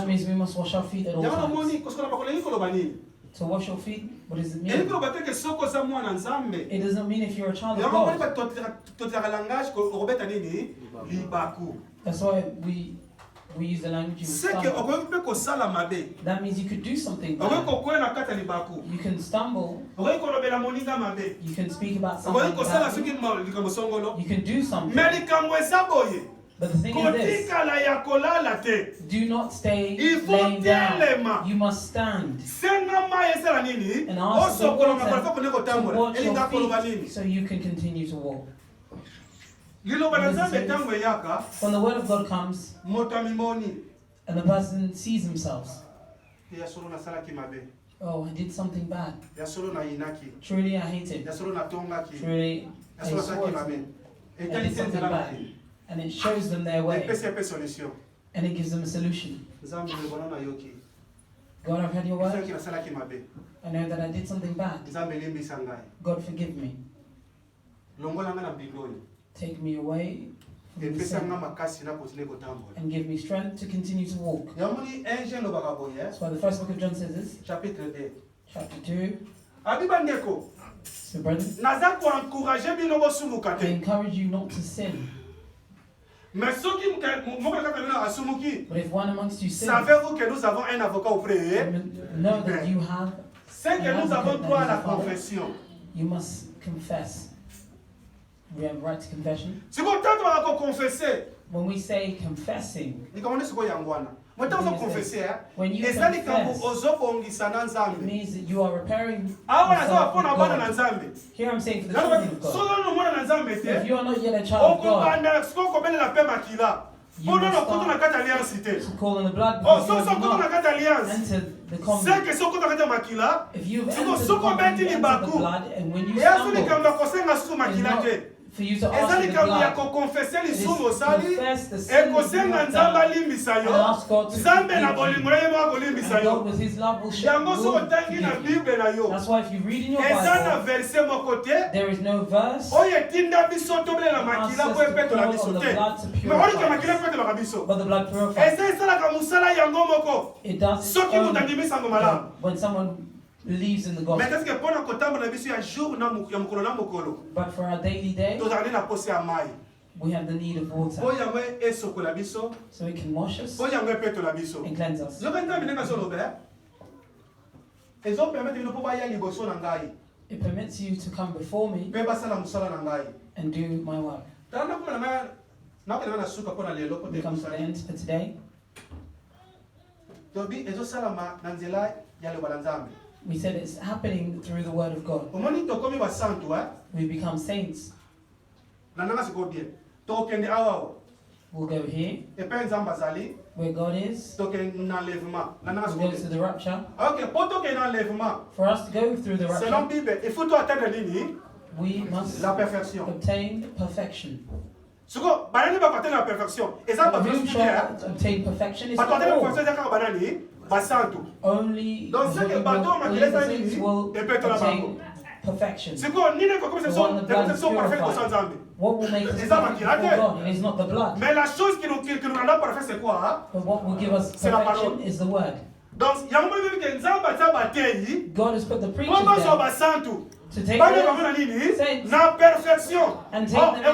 Speaker 2: means we must wash our feet at all times. To wash your feet, what does it mean? It doesn't mean if you're a child of God. That's why we use the language you stumble. That means you could do something bad. You can stumble. You can speak about something bad. You can do something. But the thing is this, do not stay laying down. You must stand and ask the water to wash your feet so you can continue to walk. When the word of God comes and the person sees themselves, oh, I did something bad. Truly I hated. Truly I swore. I did something bad. And it shows them their way. And it gives them a solution. God, I've heard your word. I know that I did something bad. God, forgive me. Take me away from the sin and give me strength to continue to walk. That's why the first book of John says this. Chapter 2. So, brothers, I encourage you not to sin. But if one amongst you sins, savez-vous que nous avons un avocat auprès? Know that you have. C'est que nous avons droit à la confession. You must confess. We have right to confession. When we say confessing, when you confess, it means that you are repairing yourself with God. Here I'm saying for the children of God. If you are not yet a child of God, you must start to call on the blood because you have not entered the covenant. If you've entered the covenant, you enter the blood, and when you stumble, it's not for you to ask for the blood. It is confess the sin that you have done and ask God to forgive you. And God with His love will forgive you. That's why if you read in your Bible, there is no verse that asks us to call on the blood to purify us. But the blood purifies. It does when someone believes in the gospel. But for our daily day, we have the need of water, so it can wash us and cleanse us. It permits you to come before me and do my work. We come to the end for today. We said it's happening through the word of God. We become saints. We'll go here, where God is. We'll go to the rapture. For us to go through the rapture, we must obtain perfection. Who shall obtain perfection is only the saints will obtain perfection. The one the blood is purified. What will make us perfect before God? It is not the blood. But what will give us perfection is the word. God has put the preachers there to take the saints and take them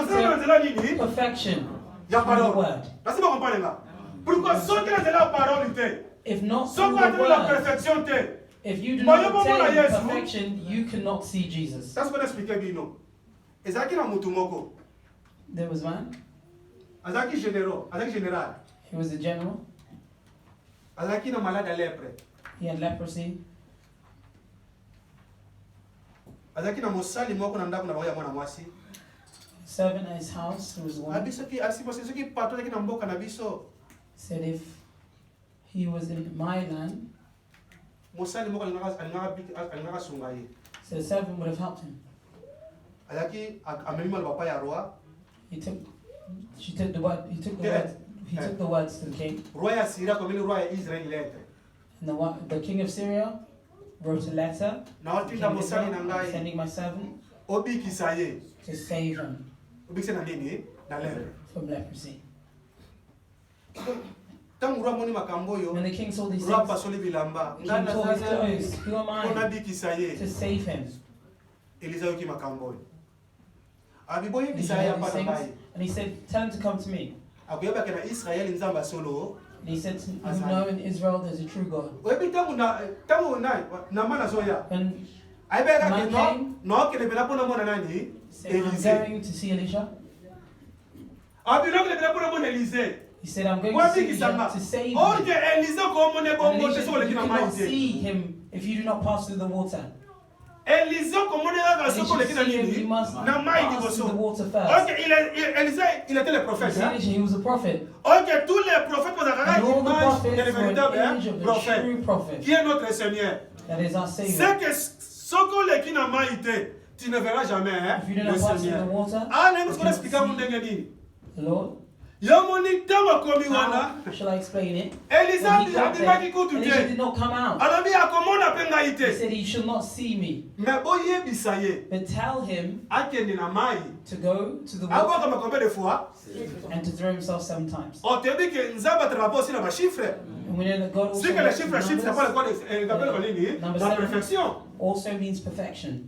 Speaker 2: into perfection through the word. If not through the word, if you do not obtain perfection, you cannot see Jesus. There was one. He was a general. He had leprosy. Servant at his house who was one. Said if he was in my land, so the servant would have helped him. He took the words to the king. And the king of Syria wrote a letter sending my servant to save him from leprosy. When the king saw these things, the king tore his clothes. Who am I to save him? He and he said, tell him to come to me. And he said, you know in Israel there's a true God. When man came, said, I'm going to see Elisha. He said, I'm going to see Elisha to save you. And Elisha said, you cannot see him if you do not pass through the water.
Speaker 1: Élisée, comment on
Speaker 2: And you should see him, you must pass through the water first.
Speaker 1: Ok, Élisée, il était le prophète.
Speaker 2: You see, he was a prophet.
Speaker 1: Ok, tous les prophètes ont
Speaker 2: And all the
Speaker 1: l'image
Speaker 2: prophets
Speaker 1: de
Speaker 2: were
Speaker 1: véritable
Speaker 2: an image of the
Speaker 1: prophète,
Speaker 2: true prophet.
Speaker 1: qui est notre Seigneur.
Speaker 2: That is our Savior.
Speaker 1: C'est que ce qu'on qui n'a pas été, tu ne verras jamais
Speaker 2: If you
Speaker 1: le
Speaker 2: don't pass through
Speaker 1: Seigneur.
Speaker 2: the water,
Speaker 1: Ah,
Speaker 2: you
Speaker 1: nous
Speaker 2: cannot
Speaker 1: expliquer mon
Speaker 2: see
Speaker 1: déguenis.
Speaker 2: the Lord.
Speaker 1: Yomoni tango komi wana.
Speaker 2: How shall I explain it?
Speaker 1: Élisée
Speaker 2: When he got
Speaker 1: a
Speaker 2: there,
Speaker 1: dit que
Speaker 2: Elisha did not come out.
Speaker 1: alors il a comment on appelle
Speaker 2: He
Speaker 1: ngaïté.
Speaker 2: said he should not see me.
Speaker 1: Mais boye bisaye.
Speaker 2: But tell him
Speaker 1: Akeni na mai.
Speaker 2: to go to the
Speaker 1: Abo
Speaker 2: water
Speaker 1: kama combien de fois?
Speaker 2: and to throw himself 7 times.
Speaker 1: On te dit que nzamba travaille aussi dans les chiffres.
Speaker 2: And we know that God also
Speaker 1: Si que les
Speaker 2: works
Speaker 1: chiffres,
Speaker 2: with
Speaker 1: c'est pas le
Speaker 2: numbers.
Speaker 1: code la perfection.
Speaker 2: Also means perfection.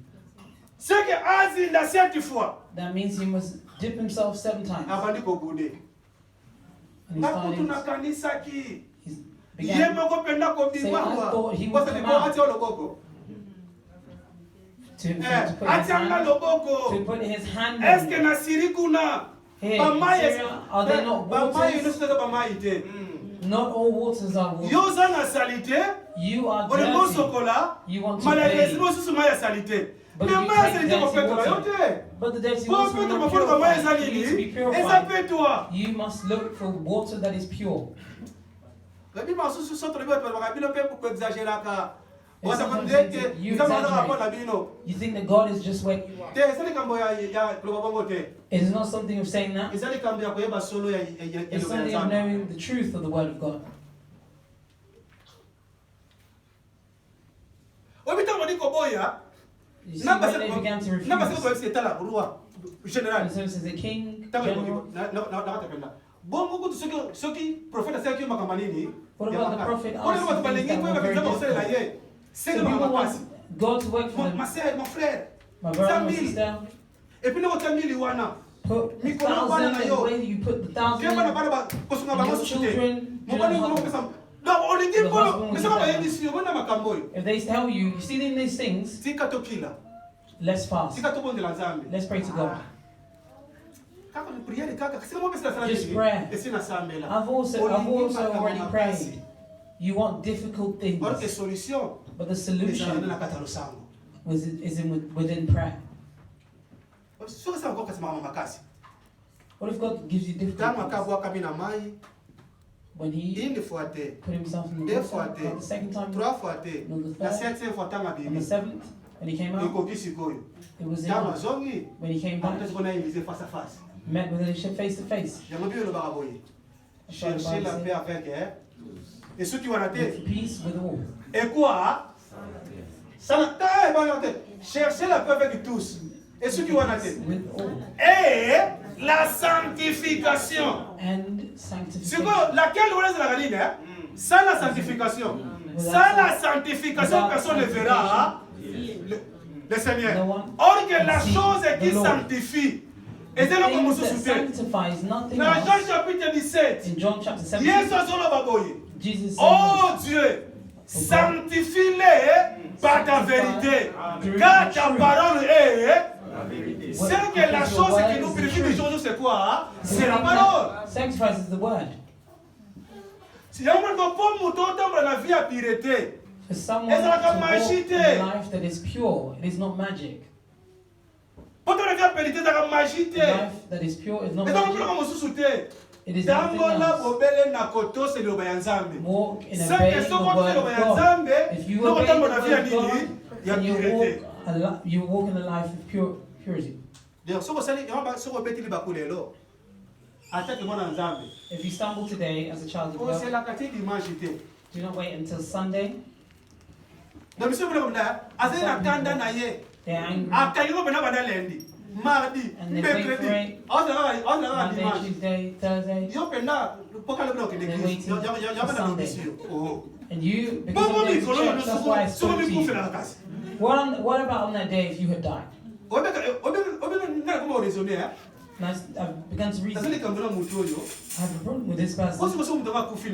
Speaker 1: C'est que Asie la 7 fois.
Speaker 2: That means he must dip himself 7 times.
Speaker 1: Avant de kobude.
Speaker 2: And he
Speaker 1: Nakutu na
Speaker 2: started,
Speaker 1: kanisa ki.
Speaker 2: he
Speaker 1: Ye
Speaker 2: began
Speaker 1: moko penda ko
Speaker 2: saying, I
Speaker 1: bimwa.
Speaker 2: thought he would
Speaker 1: Parce que
Speaker 2: come
Speaker 1: ko
Speaker 2: out
Speaker 1: ati oloboko.
Speaker 2: to put his
Speaker 1: Ati anga
Speaker 2: hand,
Speaker 1: loboko.
Speaker 2: to put his hand
Speaker 1: Est-ce
Speaker 2: on
Speaker 1: que
Speaker 2: me.
Speaker 1: na Syrie kuna?
Speaker 2: Here, in Syria, are there not
Speaker 1: Bamaye ne
Speaker 2: waters?
Speaker 1: se pas bamaye te.
Speaker 2: Not all waters are waters.
Speaker 1: Yo za na salite.
Speaker 2: You are
Speaker 1: On est bon
Speaker 2: dirty.
Speaker 1: sokola.
Speaker 2: You want to
Speaker 1: Malheureusement
Speaker 2: bathe.
Speaker 1: sous ce maya salite.
Speaker 2: But
Speaker 1: Mais
Speaker 2: you
Speaker 1: maya
Speaker 2: take
Speaker 1: salite
Speaker 2: dirty
Speaker 1: ko peto
Speaker 2: water.
Speaker 1: yote.
Speaker 2: But the dirty
Speaker 1: Pour
Speaker 2: water will
Speaker 1: peto
Speaker 2: not
Speaker 1: ko ko maya
Speaker 2: purify. You need to be
Speaker 1: salite. Et ça
Speaker 2: purified.
Speaker 1: fait toi.
Speaker 2: You must look for water that is pure.
Speaker 1: Gabi ma sous sous trop ba gabi le pe pour exagérer ka. On
Speaker 2: It's
Speaker 1: ça
Speaker 2: sometimes
Speaker 1: peut dire que
Speaker 2: you
Speaker 1: ça m'a rapport la
Speaker 2: exaggerate.
Speaker 1: bino.
Speaker 2: You think that God is just where you are.
Speaker 1: Te ça les kambo ya probablement te.
Speaker 2: It is not something of saying that.
Speaker 1: Ça les kambo ya ko ba solo ya
Speaker 2: It's something of knowing the truth of the Word of God.
Speaker 1: Obita mo di ko boya.
Speaker 2: You see, when they began to
Speaker 1: Na ba
Speaker 2: refuse,
Speaker 1: ko c'est la roi général.
Speaker 2: and so it says the king,
Speaker 1: Tama
Speaker 2: general.
Speaker 1: na bongo kutu soki prophète sa ki makamba nini.
Speaker 2: What about the prophet
Speaker 1: On
Speaker 2: asking
Speaker 1: va
Speaker 2: things
Speaker 1: balengi
Speaker 2: that
Speaker 1: ko
Speaker 2: were
Speaker 1: ba
Speaker 2: very
Speaker 1: bitama osele la
Speaker 2: difficult?
Speaker 1: ye. C'est
Speaker 2: So
Speaker 1: le
Speaker 2: people
Speaker 1: makasi.
Speaker 2: want God to work for
Speaker 1: Ma
Speaker 2: them.
Speaker 1: sœur, mon frère.
Speaker 2: My brother, my
Speaker 1: 100 000.
Speaker 2: sister,
Speaker 1: Et puis nous tamili wana.
Speaker 2: put
Speaker 1: Mikolo bana
Speaker 2: 1,000
Speaker 1: na
Speaker 2: in
Speaker 1: yo.
Speaker 2: the way that you put the 1,000
Speaker 1: Kema na
Speaker 2: in.
Speaker 1: bana ba kosunga
Speaker 2: And
Speaker 1: bango
Speaker 2: your
Speaker 1: sute.
Speaker 2: children
Speaker 1: Mo
Speaker 2: do
Speaker 1: bani
Speaker 2: not
Speaker 1: ko
Speaker 2: have
Speaker 1: pesa.
Speaker 2: them.
Speaker 1: Donc on dit
Speaker 2: The
Speaker 1: polo,
Speaker 2: husband
Speaker 1: mais
Speaker 2: will
Speaker 1: ça va
Speaker 2: do
Speaker 1: ba
Speaker 2: that.
Speaker 1: yedisi yo na makambo yo.
Speaker 2: If they tell you, you see in these things,
Speaker 1: Tika tokila.
Speaker 2: let's fast.
Speaker 1: Tika to bonde la zambe.
Speaker 2: Let's pray to God.
Speaker 1: Kaka ni prière kaka. Kasi mo pesa sala
Speaker 2: Just
Speaker 1: nini?
Speaker 2: pray.
Speaker 1: Esi na sambela.
Speaker 2: I've also already prayed. You want difficult things,
Speaker 1: Or que solution.
Speaker 2: but the
Speaker 1: Esa
Speaker 2: solution
Speaker 1: na katalo sango.
Speaker 2: is within prayer.
Speaker 1: So ça encore kasi mama makasi.
Speaker 2: What if God gives you difficult
Speaker 1: Kama
Speaker 2: things?
Speaker 1: kabwa kabina mai.
Speaker 2: When he
Speaker 1: Une fois te.
Speaker 2: put himself in the
Speaker 1: Deux fois
Speaker 2: water,
Speaker 1: te.
Speaker 2: not the second time,
Speaker 1: 3 fois te.
Speaker 2: No, the
Speaker 1: La
Speaker 2: third.
Speaker 1: 7e fois tanga
Speaker 2: on the
Speaker 1: bibi.
Speaker 2: 7th, when he came out,
Speaker 1: Ikoki sikoyo.
Speaker 2: it was
Speaker 1: Tama
Speaker 2: enough.
Speaker 1: zongi.
Speaker 2: When he came back,
Speaker 1: Peut-être qu'on a Élysée face à face.
Speaker 2: met with Elisha face to face.
Speaker 1: J'aimerais bien le baraboyer.
Speaker 2: That's what the
Speaker 1: Chercher
Speaker 2: Bible
Speaker 1: la
Speaker 2: says.
Speaker 1: paix avec elle. Et ceux qui vont la
Speaker 2: With
Speaker 1: tête.
Speaker 2: peace with all.
Speaker 1: Et quoi? Ça n'a pas la tête. Chercher la paix avec tous. Et ceux qui vont la tête.
Speaker 2: With all.
Speaker 1: Et la sanctification.
Speaker 2: And
Speaker 1: C'est
Speaker 2: sanctification.
Speaker 1: quoi? Laquelle on est la galine? Sans la sanctification. Sans la sanctification, personne ne verra le Seigneur. Or que la chose qui sanctifie. Et c'est là que nous
Speaker 2: Things that
Speaker 1: sommes.
Speaker 2: sanctifies nothing
Speaker 1: Dans Jean
Speaker 2: else.
Speaker 1: chapitre 17.
Speaker 2: In John chapter 17,
Speaker 1: Yesu azolo baboye.
Speaker 2: Jesus said,
Speaker 1: Oh Dieu, sanctifie-les par ta vérité. Car ta parole est. C'est que la chose qui nous purifie des choses, c'est quoi? C'est la parole.
Speaker 2: sanctifies is the word.
Speaker 1: Si on ne peut pas mouton dans la vie à pireté.
Speaker 2: For someone
Speaker 1: Et ça va
Speaker 2: to
Speaker 1: comme
Speaker 2: walk in
Speaker 1: magité.
Speaker 2: a life that is pure, it is not magic.
Speaker 1: Pour te faire péniter, ça va
Speaker 2: A
Speaker 1: magité.
Speaker 2: life that is pure is not
Speaker 1: Et donc,
Speaker 2: magic.
Speaker 1: on va soutenir.
Speaker 2: It is nothing
Speaker 1: Tango la
Speaker 2: else.
Speaker 1: bobele na koto se lo bayanzambe.
Speaker 2: Walk in
Speaker 1: C'est
Speaker 2: obeying
Speaker 1: que
Speaker 2: the
Speaker 1: ce qu'on
Speaker 2: word
Speaker 1: fait lo
Speaker 2: of God.
Speaker 1: bayanzambe,
Speaker 2: If you
Speaker 1: nous
Speaker 2: obey the
Speaker 1: avons la
Speaker 2: word
Speaker 1: vie à
Speaker 2: of God,
Speaker 1: nini? Il y a
Speaker 2: then
Speaker 1: pureté.
Speaker 2: you walk in a life of purity.
Speaker 1: D'ailleurs, ce qu'on répète, il va couler là. Attends que moi dans Zambie.
Speaker 2: If you stumble today as a child of
Speaker 1: Oh, c'est
Speaker 2: God,
Speaker 1: la qualité dimanche.
Speaker 2: do not wait until Sunday.
Speaker 1: Donc, monsieur, vous l'avez dit, assez d'attendre naïe.
Speaker 2: They're angry.
Speaker 1: À quel moment on va lundi, mardi,
Speaker 2: And they wait for
Speaker 1: mercredi.
Speaker 2: it.
Speaker 1: On a
Speaker 2: Monday,
Speaker 1: dimanche.
Speaker 2: Tuesday, Thursday.
Speaker 1: Yo penda, pourquoi le bloc
Speaker 2: They're
Speaker 1: l'église?
Speaker 2: waiting
Speaker 1: Il y a
Speaker 2: for
Speaker 1: pas
Speaker 2: Sunday.
Speaker 1: d'ambition. Oh.
Speaker 2: And you,
Speaker 1: Bon,
Speaker 2: because
Speaker 1: bon,
Speaker 2: of
Speaker 1: mais
Speaker 2: the
Speaker 1: quand
Speaker 2: church, that's why I
Speaker 1: on
Speaker 2: spoke to
Speaker 1: me
Speaker 2: you.
Speaker 1: la casse.
Speaker 2: What about on that day if you had died?
Speaker 1: On comment raisonner, hein?
Speaker 2: And I've begun to
Speaker 1: Ça
Speaker 2: reason.
Speaker 1: c'est les cambouis dans mon toyo.
Speaker 2: I have a problem with this
Speaker 1: Moi,
Speaker 2: person.
Speaker 1: c'est pour ça que je suis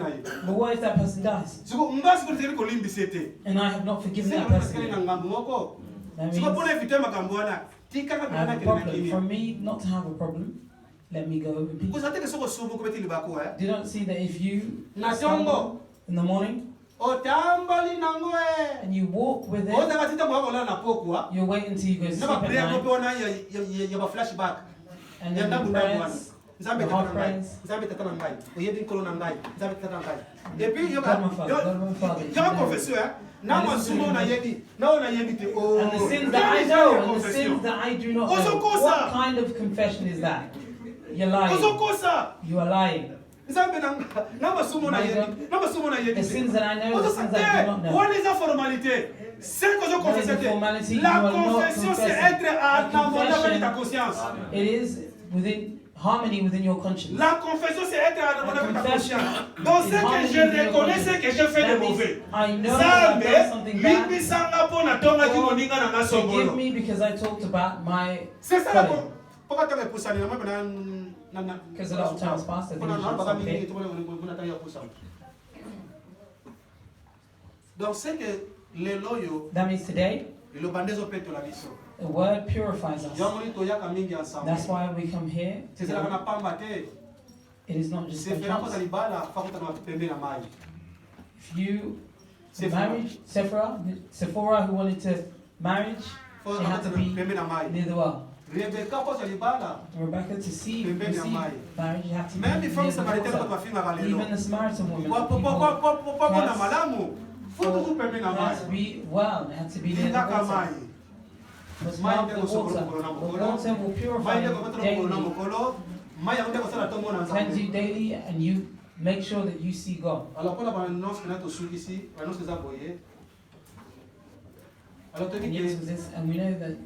Speaker 2: But what if that person dies?
Speaker 1: C'est qu'on va se faire que limbi c'était.
Speaker 2: And I have not forgiven
Speaker 1: C'est
Speaker 2: that
Speaker 1: parce que
Speaker 2: person?
Speaker 1: les ngambo moko.
Speaker 2: That
Speaker 1: C'est
Speaker 2: means
Speaker 1: pour éviter ma cambouana. Tika
Speaker 2: I
Speaker 1: ka
Speaker 2: have
Speaker 1: na
Speaker 2: a
Speaker 1: ke na
Speaker 2: problem.
Speaker 1: kini.
Speaker 2: For me not to have a problem, let me go in
Speaker 1: Vous
Speaker 2: peace.
Speaker 1: savez que ce que souvent comme il bako, hein?
Speaker 2: Do not see that if you
Speaker 1: Na
Speaker 2: stumble
Speaker 1: tongo.
Speaker 2: in the morning, and you walk with it. You wait until you go sleep at night. And then you prayers, the heart prayers. God my Father. And the sins that I know and the sins that I do not know. What kind of confession is that? You're lying. You are lying. The sins that I know, the sins that I do not know.
Speaker 1: What is the formality?
Speaker 2: La confession, c'est être en harmonie avec ta conscience. It is within harmony within your conscience.
Speaker 1: La confession, c'est être en harmonie avec ta conscience. Donc, c'est que je reconnais ce que je fais de mauvais.
Speaker 2: Forgive me because I talked about my folly. Because a lot of times past, I think that means today, the word purifies us. That's why we come here. It is not just entrance. If you marriage, Sephora who wanted to marriage, she had to be near the well. Rebecca to receive marriage, you have to be near the water. Even the Samaritan woman, had to be well, they had to be near the water. But mark the water will purify you daily, cleanse you daily, and you make sure that you see God. And yes, and we know that